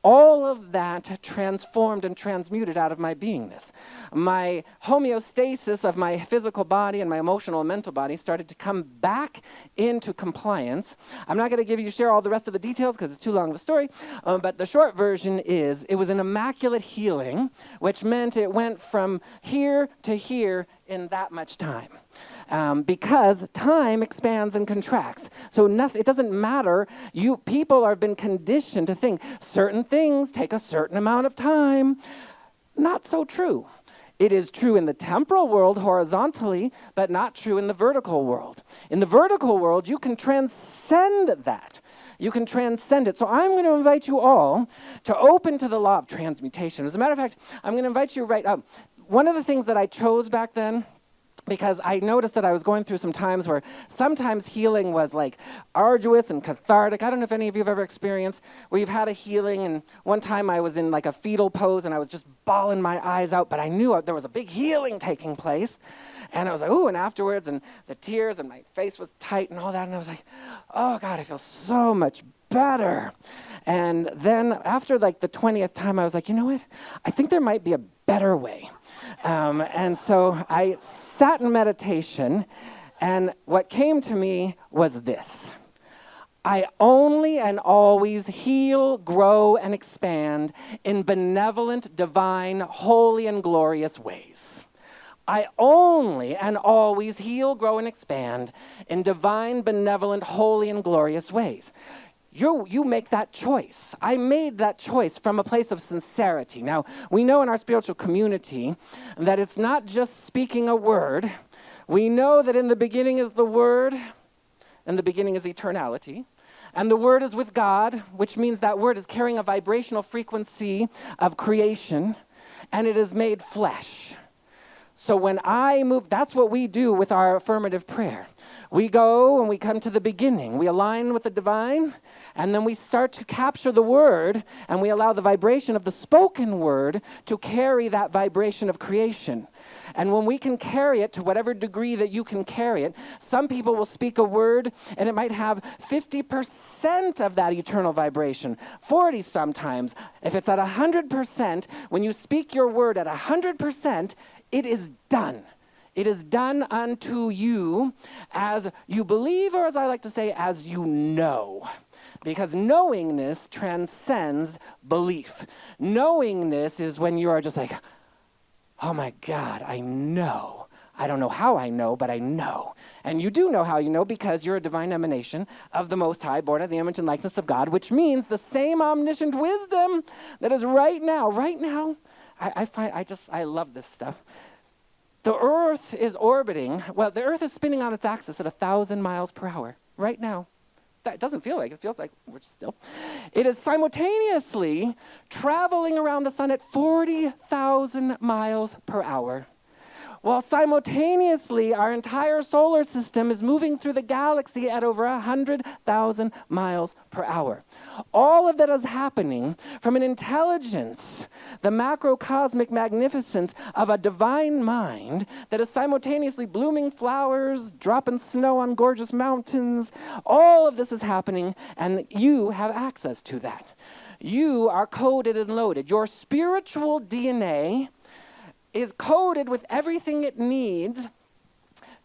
all of that transformed and transmuted out of my beingness. My homeostasis of my physical body and my emotional and mental body started to come back into compliance. I'm not going to share all the rest of the details because it's too long of a story, but the short version is it was an immaculate healing, which meant it went from here to here in that much time. Because time expands and contracts. So it doesn't matter. People have been conditioned to think certain things take a certain amount of time. Not so true. It is true in the temporal world horizontally, but not true in the vertical world. In the vertical world, you can transcend that. You can transcend it. So I'm going to invite you all to open to the law of transmutation. As a matter of fact, I'm going to invite you right up. One of the things that I chose back then, because I noticed that I was going through some times where sometimes healing was like arduous and cathartic. I don't know if any of you have ever experienced where you've had a healing, and one time I was in like a fetal pose and I was just bawling my eyes out, but I knew there was a big healing taking place. And I was like, ooh, and afterwards, and the tears, and my face was tight and all that, and I was like, oh God, I feel so much better. And then after like the 20th time, I was like, you know what? I think there might be a better way. And so I sat in meditation, and what came to me was this. I only and always heal, grow, and expand in benevolent, divine, holy, and glorious ways. I only and always heal, grow, and expand in divine, benevolent, holy, and glorious ways. You make that choice. I made that choice from a place of sincerity. Now, we know in our spiritual community that it's not just speaking a word. We know that in the beginning is the Word, and the beginning is eternality. And the Word is with God, which means that Word is carrying a vibrational frequency of creation, and it is made flesh. So when I move, that's what we do with our affirmative prayer. We go and we come to the beginning. We align with the divine, and then we start to capture the word, and we allow the vibration of the spoken word to carry that vibration of creation. And when we can carry it to whatever degree that you can carry it, some people will speak a word, and it might have 50% of that eternal vibration, 40 sometimes. If it's at 100%, when you speak your word at 100%, it is done. It is done unto you as you believe, or as I like to say, as you know. Because knowingness transcends belief. Knowingness is when you are just like, oh my God, I know. I don't know how I know, but I know. And you do know how you know because you're a divine emanation of the Most High, born of the image and likeness of God, which means the same omniscient wisdom that is right now. I love this stuff. The Earth is orbiting, the Earth is spinning on its axis at 1,000 miles per hour right now. That doesn't feel like it. Feels like we're still. It is simultaneously traveling around the sun at 40,000 miles per hour. While simultaneously, our entire solar system is moving through the galaxy at over 100,000 miles per hour. All of that is happening from an intelligence, the macrocosmic magnificence of a divine mind that is simultaneously blooming flowers, dropping snow on gorgeous mountains. All of this is happening, and you have access to that. You are coded and loaded. Your spiritual DNA is coded with everything it needs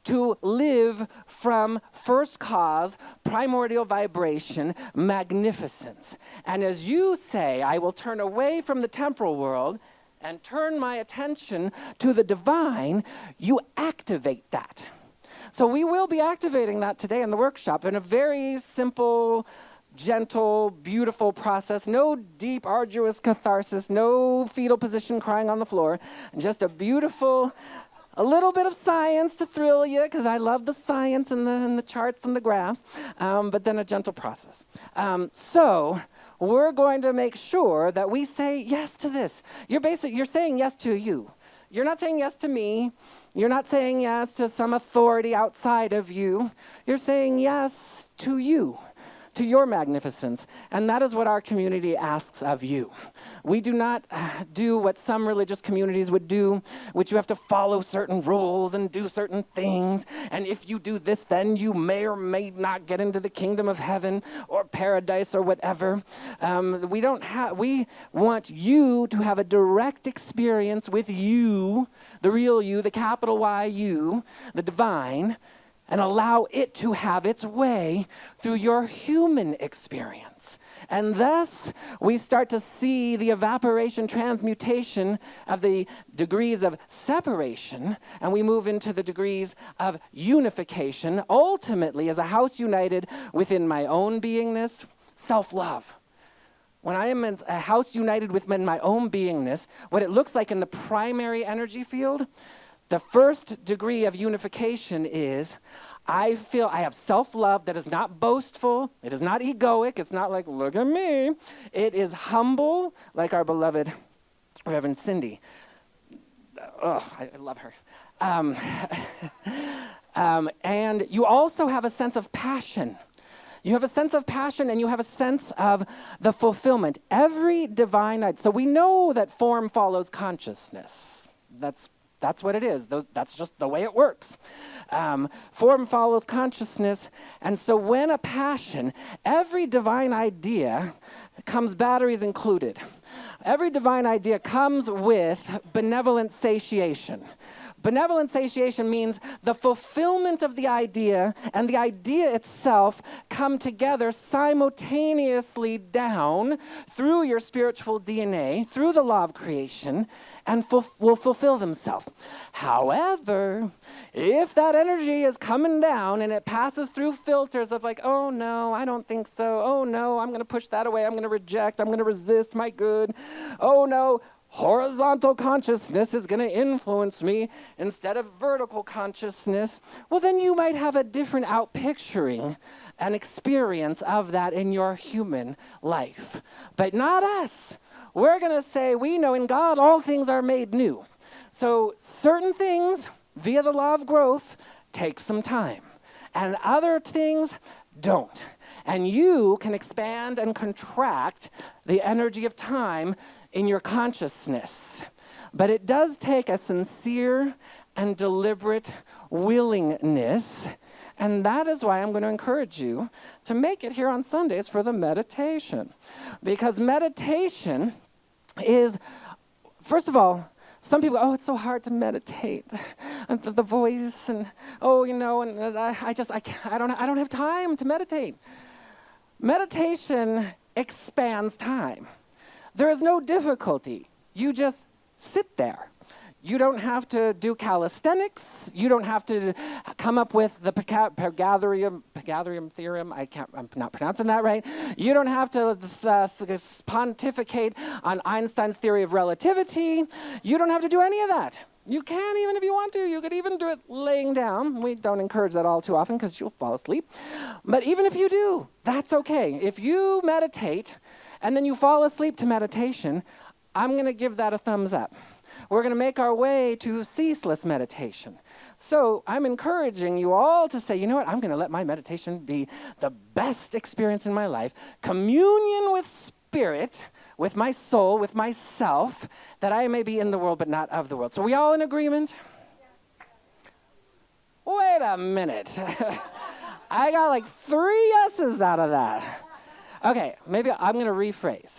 to live from first cause, primordial vibration, magnificence. And as you say, I will turn away from the temporal world and turn my attention to the divine, you activate that. So we will be activating that today in the workshop in a very simple, gentle, beautiful process. No deep, arduous catharsis, no fetal position crying on the floor. Just a beautiful, a little bit of science to thrill you, because I love the science and the charts and the graphs, but then a gentle process. So we're going to make sure that we say yes to this. You're saying yes to you. You're not saying yes to me. You're not saying yes to some authority outside of you. You're saying yes to you, to your magnificence. And that is what our community asks of you. We do not do what some religious communities would do, which you have to follow certain rules and do certain things. And if you do this, then you may or may not get into the kingdom of heaven or paradise or whatever. We want you to have a direct experience with you, the real you, the capital Y you, the divine, and allow it to have its way through your human experience. And thus, we start to see the evaporation, transmutation of the degrees of separation, and we move into the degrees of unification, ultimately as a house united within my own beingness, self-love. When I am in a house united within my own beingness, what it looks like in the primary energy field, the first degree of unification is I feel I have self-love that is not boastful. It is not egoic. It's not like, look at me. It is humble, like our beloved Reverend Cindy. I love her. And you also have a sense of passion. You have a sense of passion, and you have a sense of the fulfillment. Every divine, so we know that form follows consciousness. That's what it is. That's just the way it works. Form follows consciousness. And so when a passion, every divine idea comes batteries included. Every divine idea comes with benevolent satiation. Benevolent satiation means the fulfillment of the idea and the idea itself come together simultaneously down through your spiritual DNA, through the law of creation, and will fulfill themselves. However, if that energy is coming down and it passes through filters of like, oh no, I don't think so. Oh no, I'm going to push that away. I'm going to reject. I'm going to resist my good. Oh no. Horizontal consciousness is going to influence me instead of vertical consciousness, well, then you might have a different outpicturing and experience of that in your human life. But not us. We're going to say, we know in God all things are made new. So certain things, via the law of growth, take some time. And other things don't. And you can expand and contract the energy of time in your consciousness. But it does take a sincere and deliberate willingness. And that is why I'm going to encourage you to make it here on Sundays for the meditation. Because meditation is, first of all, some people, oh, it's so hard to meditate, and the voice, and oh, you know, and I don't have time to meditate. Meditation expands time. There is no difficulty. You just sit there. You don't have to do calisthenics. You don't have to come up with the Pythagorean theorem. I'm not pronouncing that right. You don't have to pontificate on Einstein's theory of relativity. You don't have to do any of that. You can, even if you want to. You could even do it laying down. We don't encourage that all too often because you'll fall asleep. But even if you do, that's okay. If you meditate and then you fall asleep to meditation, I'm going to give that a thumbs up. We're going to make our way to ceaseless meditation. So I'm encouraging you all to say, you know what, I'm going to let my meditation be the best experience in my life. Communion with spirit, with my soul, with myself, that I may be in the world but not of the world. So are we all in agreement? Yes. Wait a minute. I got like 3 yeses out of that. Okay, maybe I'm going to rephrase.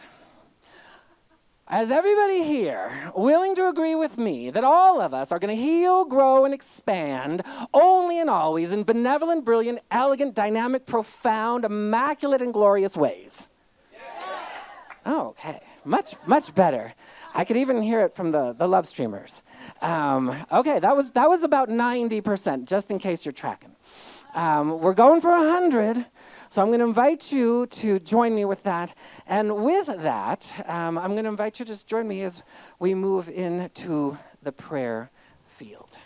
As everybody here willing to agree with me that all of us are going to heal, grow, and expand only and always in benevolent, brilliant, elegant, dynamic, profound, immaculate, and glorious ways? Yes. Oh, okay. Much, much better. I could even hear it from the love streamers. Okay, that was about 90%, just in case you're tracking. We're going for 100. So I'm going to invite you to join me with that. And with that, I'm going to invite you to just join me as we move into the prayer field.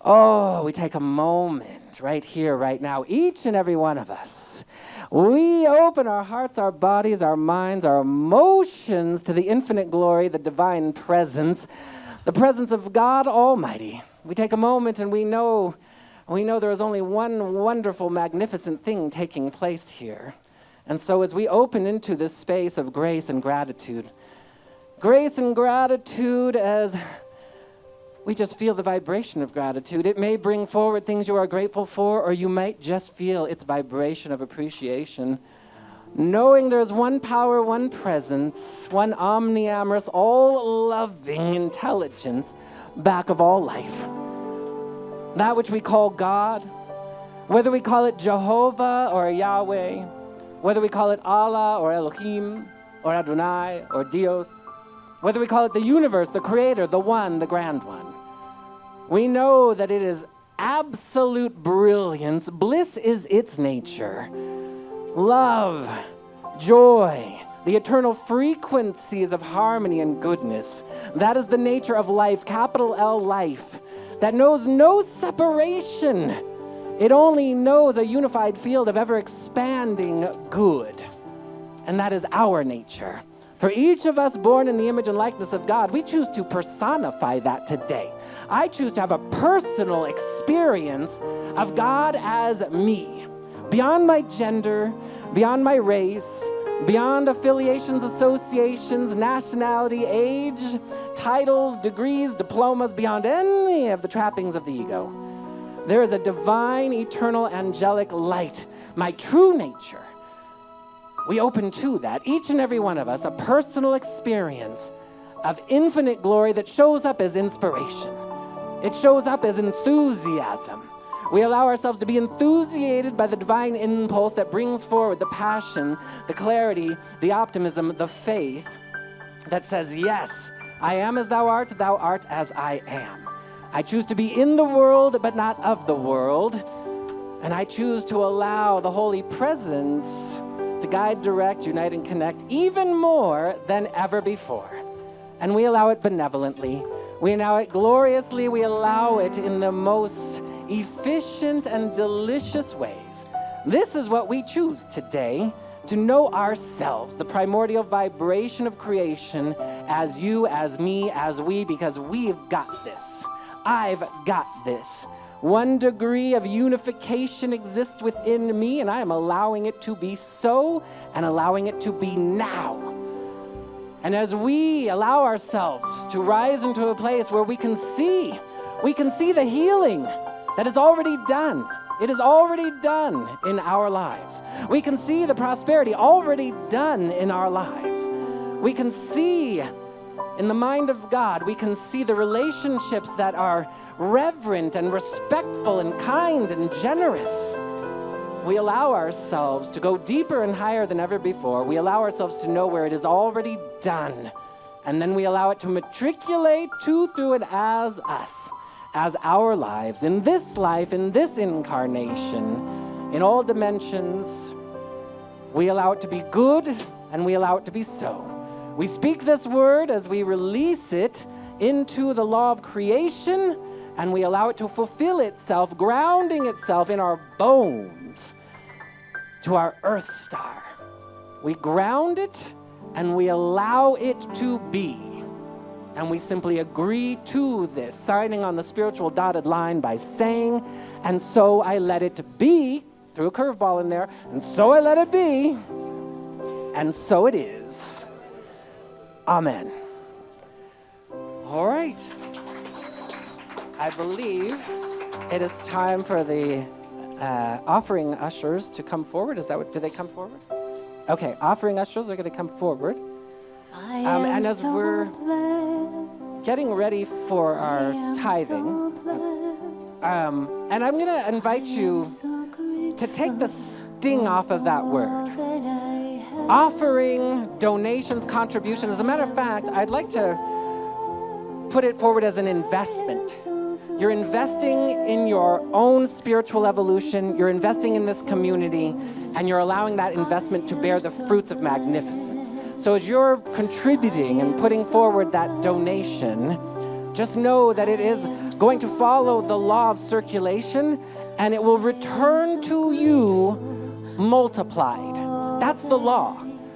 Oh, we take a moment right here, right now, each and every one of us. We open our hearts, our bodies, our minds, our emotions to the infinite glory, the divine presence, the presence of God Almighty. We take a moment and we know there is only one wonderful, magnificent thing taking place here. And so as we open into this space of grace and gratitude as we just feel the vibration of gratitude, it may bring forward things you are grateful for, or you might just feel its vibration of appreciation. Knowing there is one power, one presence, one omniamorous, all-loving intelligence back of all life. That which we call God, whether we call it Jehovah or Yahweh, whether we call it Allah or Elohim or Adonai or Dios, whether we call it the universe, the creator, the one, the grand one. We know that it is absolute brilliance. Bliss is its nature. Love, joy, the eternal frequencies of harmony and goodness. That is the nature of life, capital L life. That knows no separation. It only knows a unified field of ever-expanding good. And that is our nature. For each of us born in the image and likeness of God, we choose to personify that today. I choose to have a personal experience of God as me, beyond my gender, beyond my race, beyond affiliations, associations, nationality, age, titles, degrees, diplomas, beyond any of the trappings of the ego. There is a divine, eternal, angelic light, my true nature. We open to that, each and every one of us, a personal experience of infinite glory that shows up as inspiration. It shows up as enthusiasm. We allow ourselves to be enthusiasted by the divine impulse that brings forward the passion, the clarity, the optimism, the faith that says, yes, I am as thou art as I am. I choose to be in the world, but not of the world. And I choose to allow the Holy Presence to guide, direct, unite, and connect even more than ever before. And we allow it benevolently. We allow it gloriously. We allow it in the most efficient and delicious ways. This is what we choose today to know ourselves, the primordial vibration of creation, as you, as me, as we, because we've got this. I've got this. 1 degree of unification exists within me, and I am allowing it to be so and allowing it to be now. And as we allow ourselves to rise into a place where we can see the healing that is already done. It is already done in our lives. We can see the prosperity already done in our lives. We can see in the mind of God, we can see the relationships that are reverent and respectful and kind and generous. We allow ourselves to go deeper and higher than ever before. We allow ourselves to know where it is already done. And then we allow it to matriculate to, through, and as us, as our lives, in this life, in this incarnation, in all dimensions. We allow it to be good, and we allow it to be so. We speak this word as we release it into the law of creation, and we allow it to fulfill itself, grounding itself in our bones to our earth star. We ground it, and we allow it to be. And we simply agree to this, signing on the spiritual dotted line by saying, and so I let it be, threw a curveball in there, and so I let it be, and so it is. Amen. All right. I believe it is time for the offering ushers to come forward. Is that what, do they come forward? Okay, offering ushers are going to come forward. And as we're getting ready for our tithing, and I'm going to invite you to take the sting off of that word. Offering, donations, contributions. As a matter of fact, I'd like to put it forward as an investment. You're investing in your own spiritual evolution. You're investing in this community, and you're allowing that investment to bear the fruits of magnificence. So as you're contributing and putting forward that donation, just know that it is going to follow the law of circulation, and it will return to you multiplied. That's the law.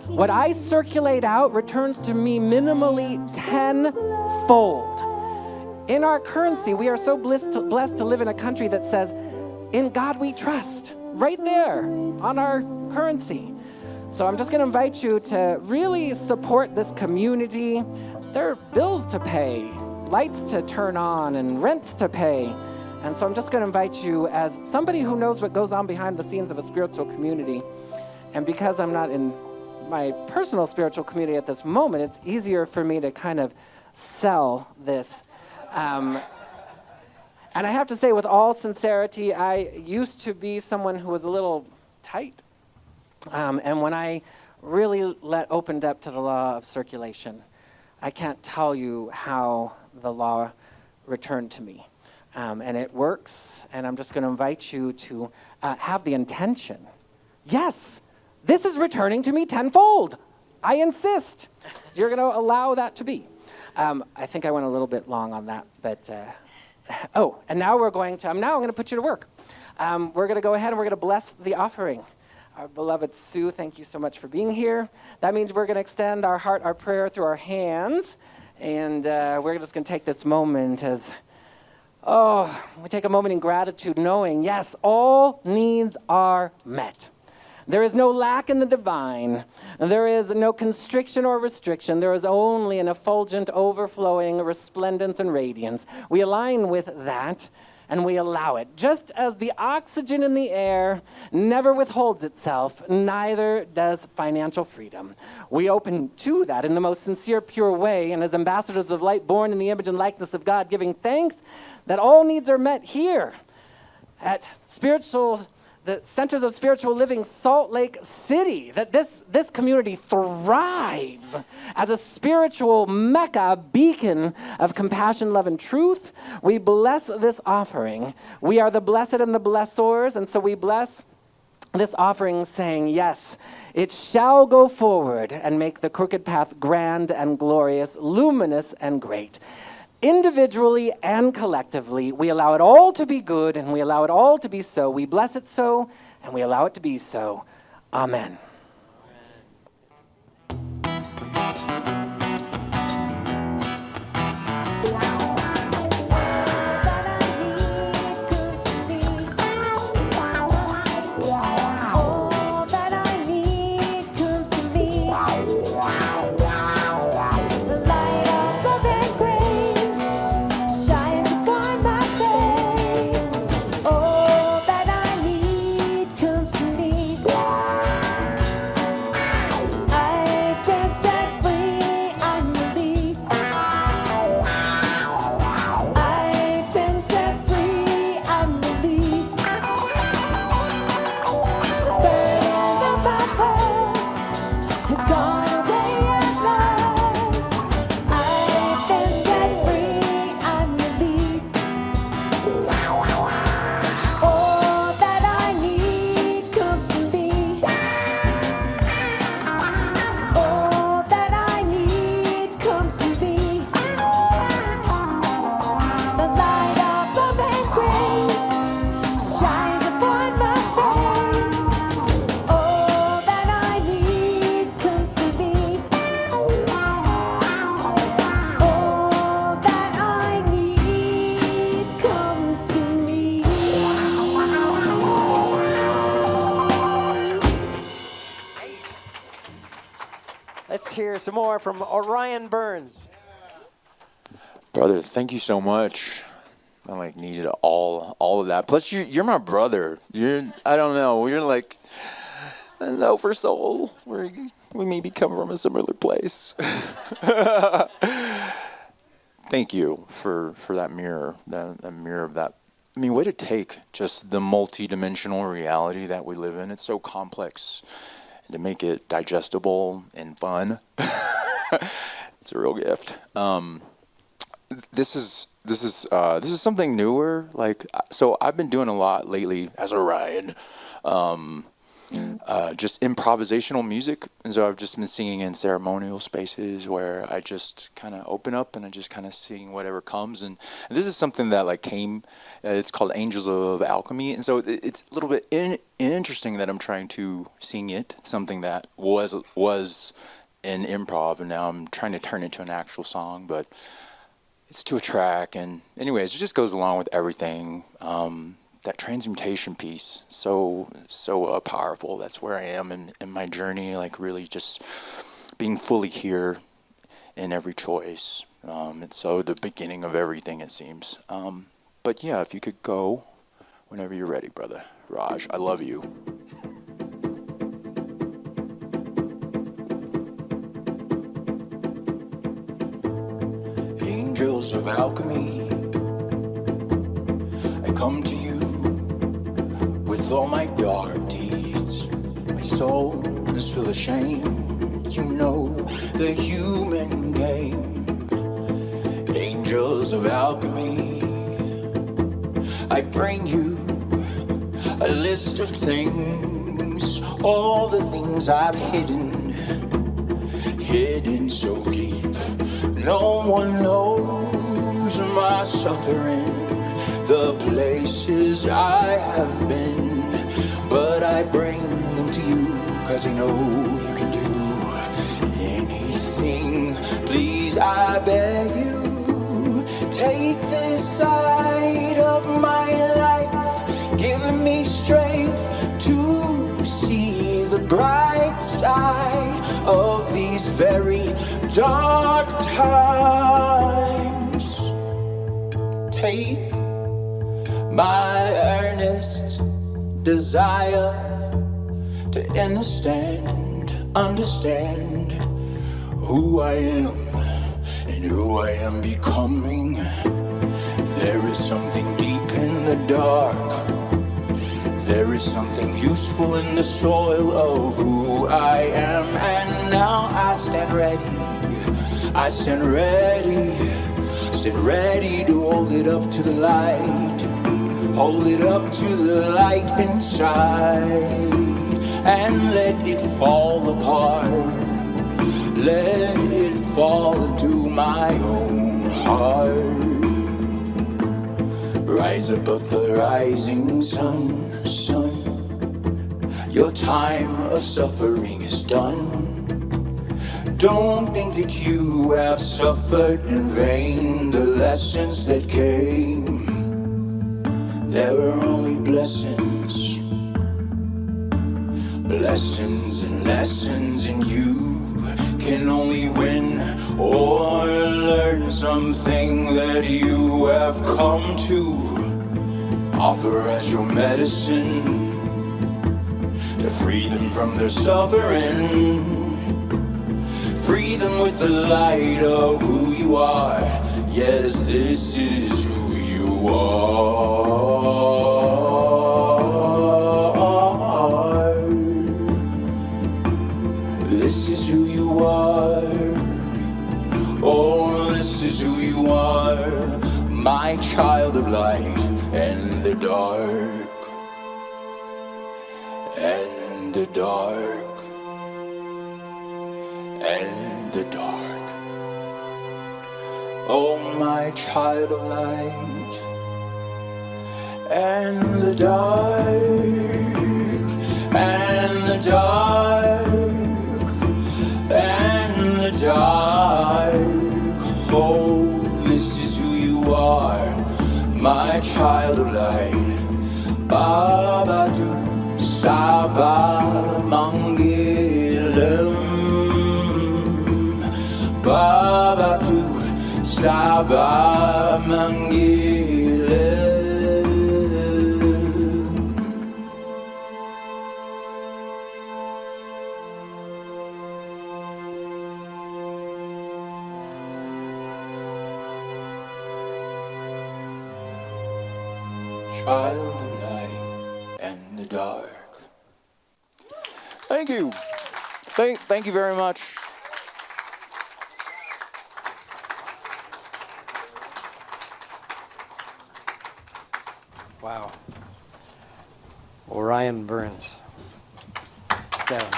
What I circulate out returns to me minimally tenfold. In our currency, we are so blessed to live in a country that says, in God we trust, right there on our currency. So I'm just going to invite you to really support this community. There are bills to pay, lights to turn on, and rents to pay. And so I'm just going to invite you, as somebody who knows what goes on behind the scenes of a spiritual community, and because I'm not in my personal spiritual community at this moment, it's easier for me to kind of sell this. And I have to say, with all sincerity, I used to be someone who was a little tight. And when I really opened up to the law of circulation, I can't tell you how the law returned to me. And it works, and I'm just going to invite you to have the intention. Yes, this is returning to me tenfold. I insist. You're going to allow that to be. I think I went a little bit long on that, but and now I'm going to put you to work. We're going to go ahead and we're going to bless the offering. Our beloved Sue, thank you so much for being here. That means we're going to extend our heart, our prayer through our hands, and we're just going to take this moment as, we take a moment in gratitude, knowing, yes, all needs are met. There is no lack in the divine. There is no constriction or restriction. There is only an effulgent, overflowing resplendence and radiance. We align with that, and we allow it. Just as the oxygen in the air never withholds itself, neither does financial freedom. We open to that in the most sincere, pure way, and as ambassadors of light, born in the image and likeness of God, giving thanks that all needs are met here at the Centers of Spiritual Living, Salt Lake City, that this community thrives as a spiritual mecca, a beacon of compassion, love, and truth. We bless this offering. We are the blessed and the blessors, and so we bless this offering saying, yes, it shall go forward and make the crooked path grand and glorious, luminous and great. Individually and collectively, we allow it all to be good, and we allow it all to be so. We bless it so, and we allow it to be so. Amen. Let's hear some more from Orion Burns. Brother, thank you so much. I like needed all of that. Plus, you're my brother. I don't know. You're like an over soul. We maybe come from a similar place. Thank you for that mirror, that mirror of that. I mean, way to take just the multi-dimensional reality that we live in. It's so complex, and to make it digestible and fun, it's a real gift. This is something newer. Like, so I've been doing a lot lately as Orion, just improvisational music, and so I've just been singing in ceremonial spaces where I just kind of open up and I just kind of sing whatever comes. And this is something that like came. It's called Angels of Alchemy, and so it's a little bit interesting that I'm trying to sing it, something that was an improv, and now I'm trying to turn it into an actual song, but. It's to a track, and anyways, it just goes along with everything. That transmutation piece, so powerful. That's where I am in my journey, like really just being fully here in every choice. It's so the beginning of everything, it seems. But yeah, if you could go whenever you're ready, brother. Raj, I love you. Angels of alchemy, I come to you with all my dark deeds. My soul is full of shame. You know the human game. Angels of alchemy, I bring you a list of things, all the things I've hidden so deep. No one knows my suffering, the places I have been, but I bring them to you, 'cause I know you can do anything. Please, I beg you, take this side of my life, give me strength to see the bright side of these very dark times. Take my earnest desire to understand who I am and who I am becoming. There is something deep in the dark. There is something useful in the soil of who I am, and now I stand ready. I stand ready to hold it up to the light. Hold it up to the light inside and let it fall apart. Let it fall into my own heart. Rise above the rising sun. Your time of suffering is done. Don't think that you have suffered in vain. The lessons that came, there were only blessings. Blessings and lessons, and you can only win or learn something that you have come to offer as your medicine to free them from their suffering. Free them with the light of who you are. Yes, this is who you are. This is who you are. Oh, this is who you are. My child of light and the dark. And the dark. And the dark. Oh, my child of light and the dark, and the dark, and the dark. Oh, this is who you are, my child of light. Baba do Saba Mangelam. bawahku Sabah manggilmu. Child of light and the dark. Thank you. Thank you very much. Wow. Orion Burns. Down.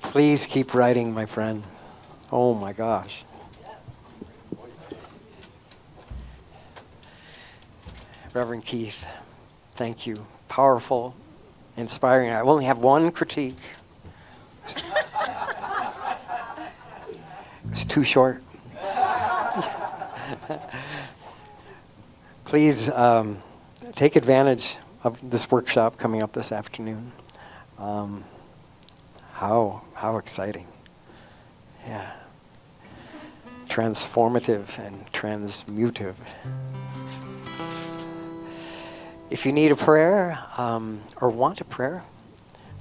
Please keep writing, my friend. Oh my gosh. Reverend Keith, thank you. Powerful, inspiring. I only have one critique. It was too short. Please take advantage of this workshop coming up this afternoon. How exciting. Yeah. Transformative and transmutive. If you need a prayer or want a prayer,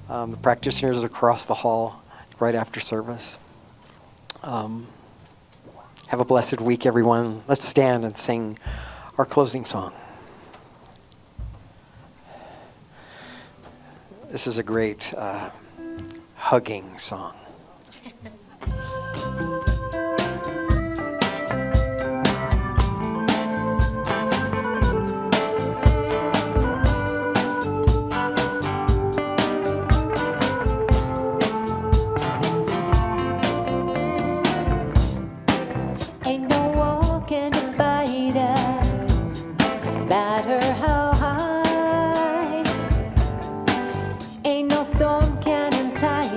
the practitioners across the hall right after service. Have a blessed week, everyone. Let's stand and sing our closing song. This is a great hugging song. Ain't no wall can divide us, matter how high. Ain't no storm can untie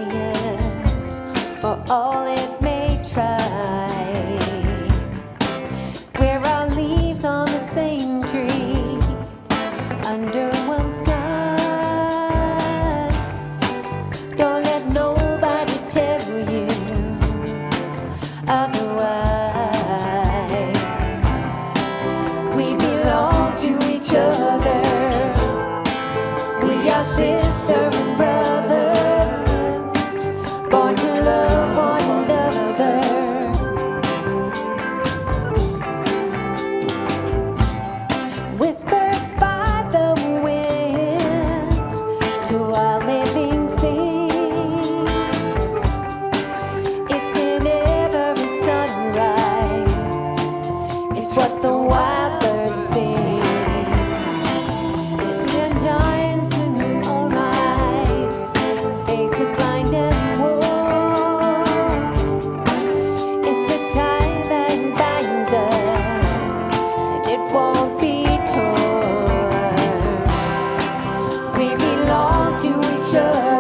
us, for all it may try. We're all leaves on the same tree, under one sky. Don't let nobody tell you otherwise. We belong to each other. We are sister and brother, born to love one another. Whispered by the wind to all living things. It's in every sunrise. It's what the wild birds sing. Indian giants in all nights, faces lined and warm. It's the tie that binds us, and it won't be torn. We belong to each other.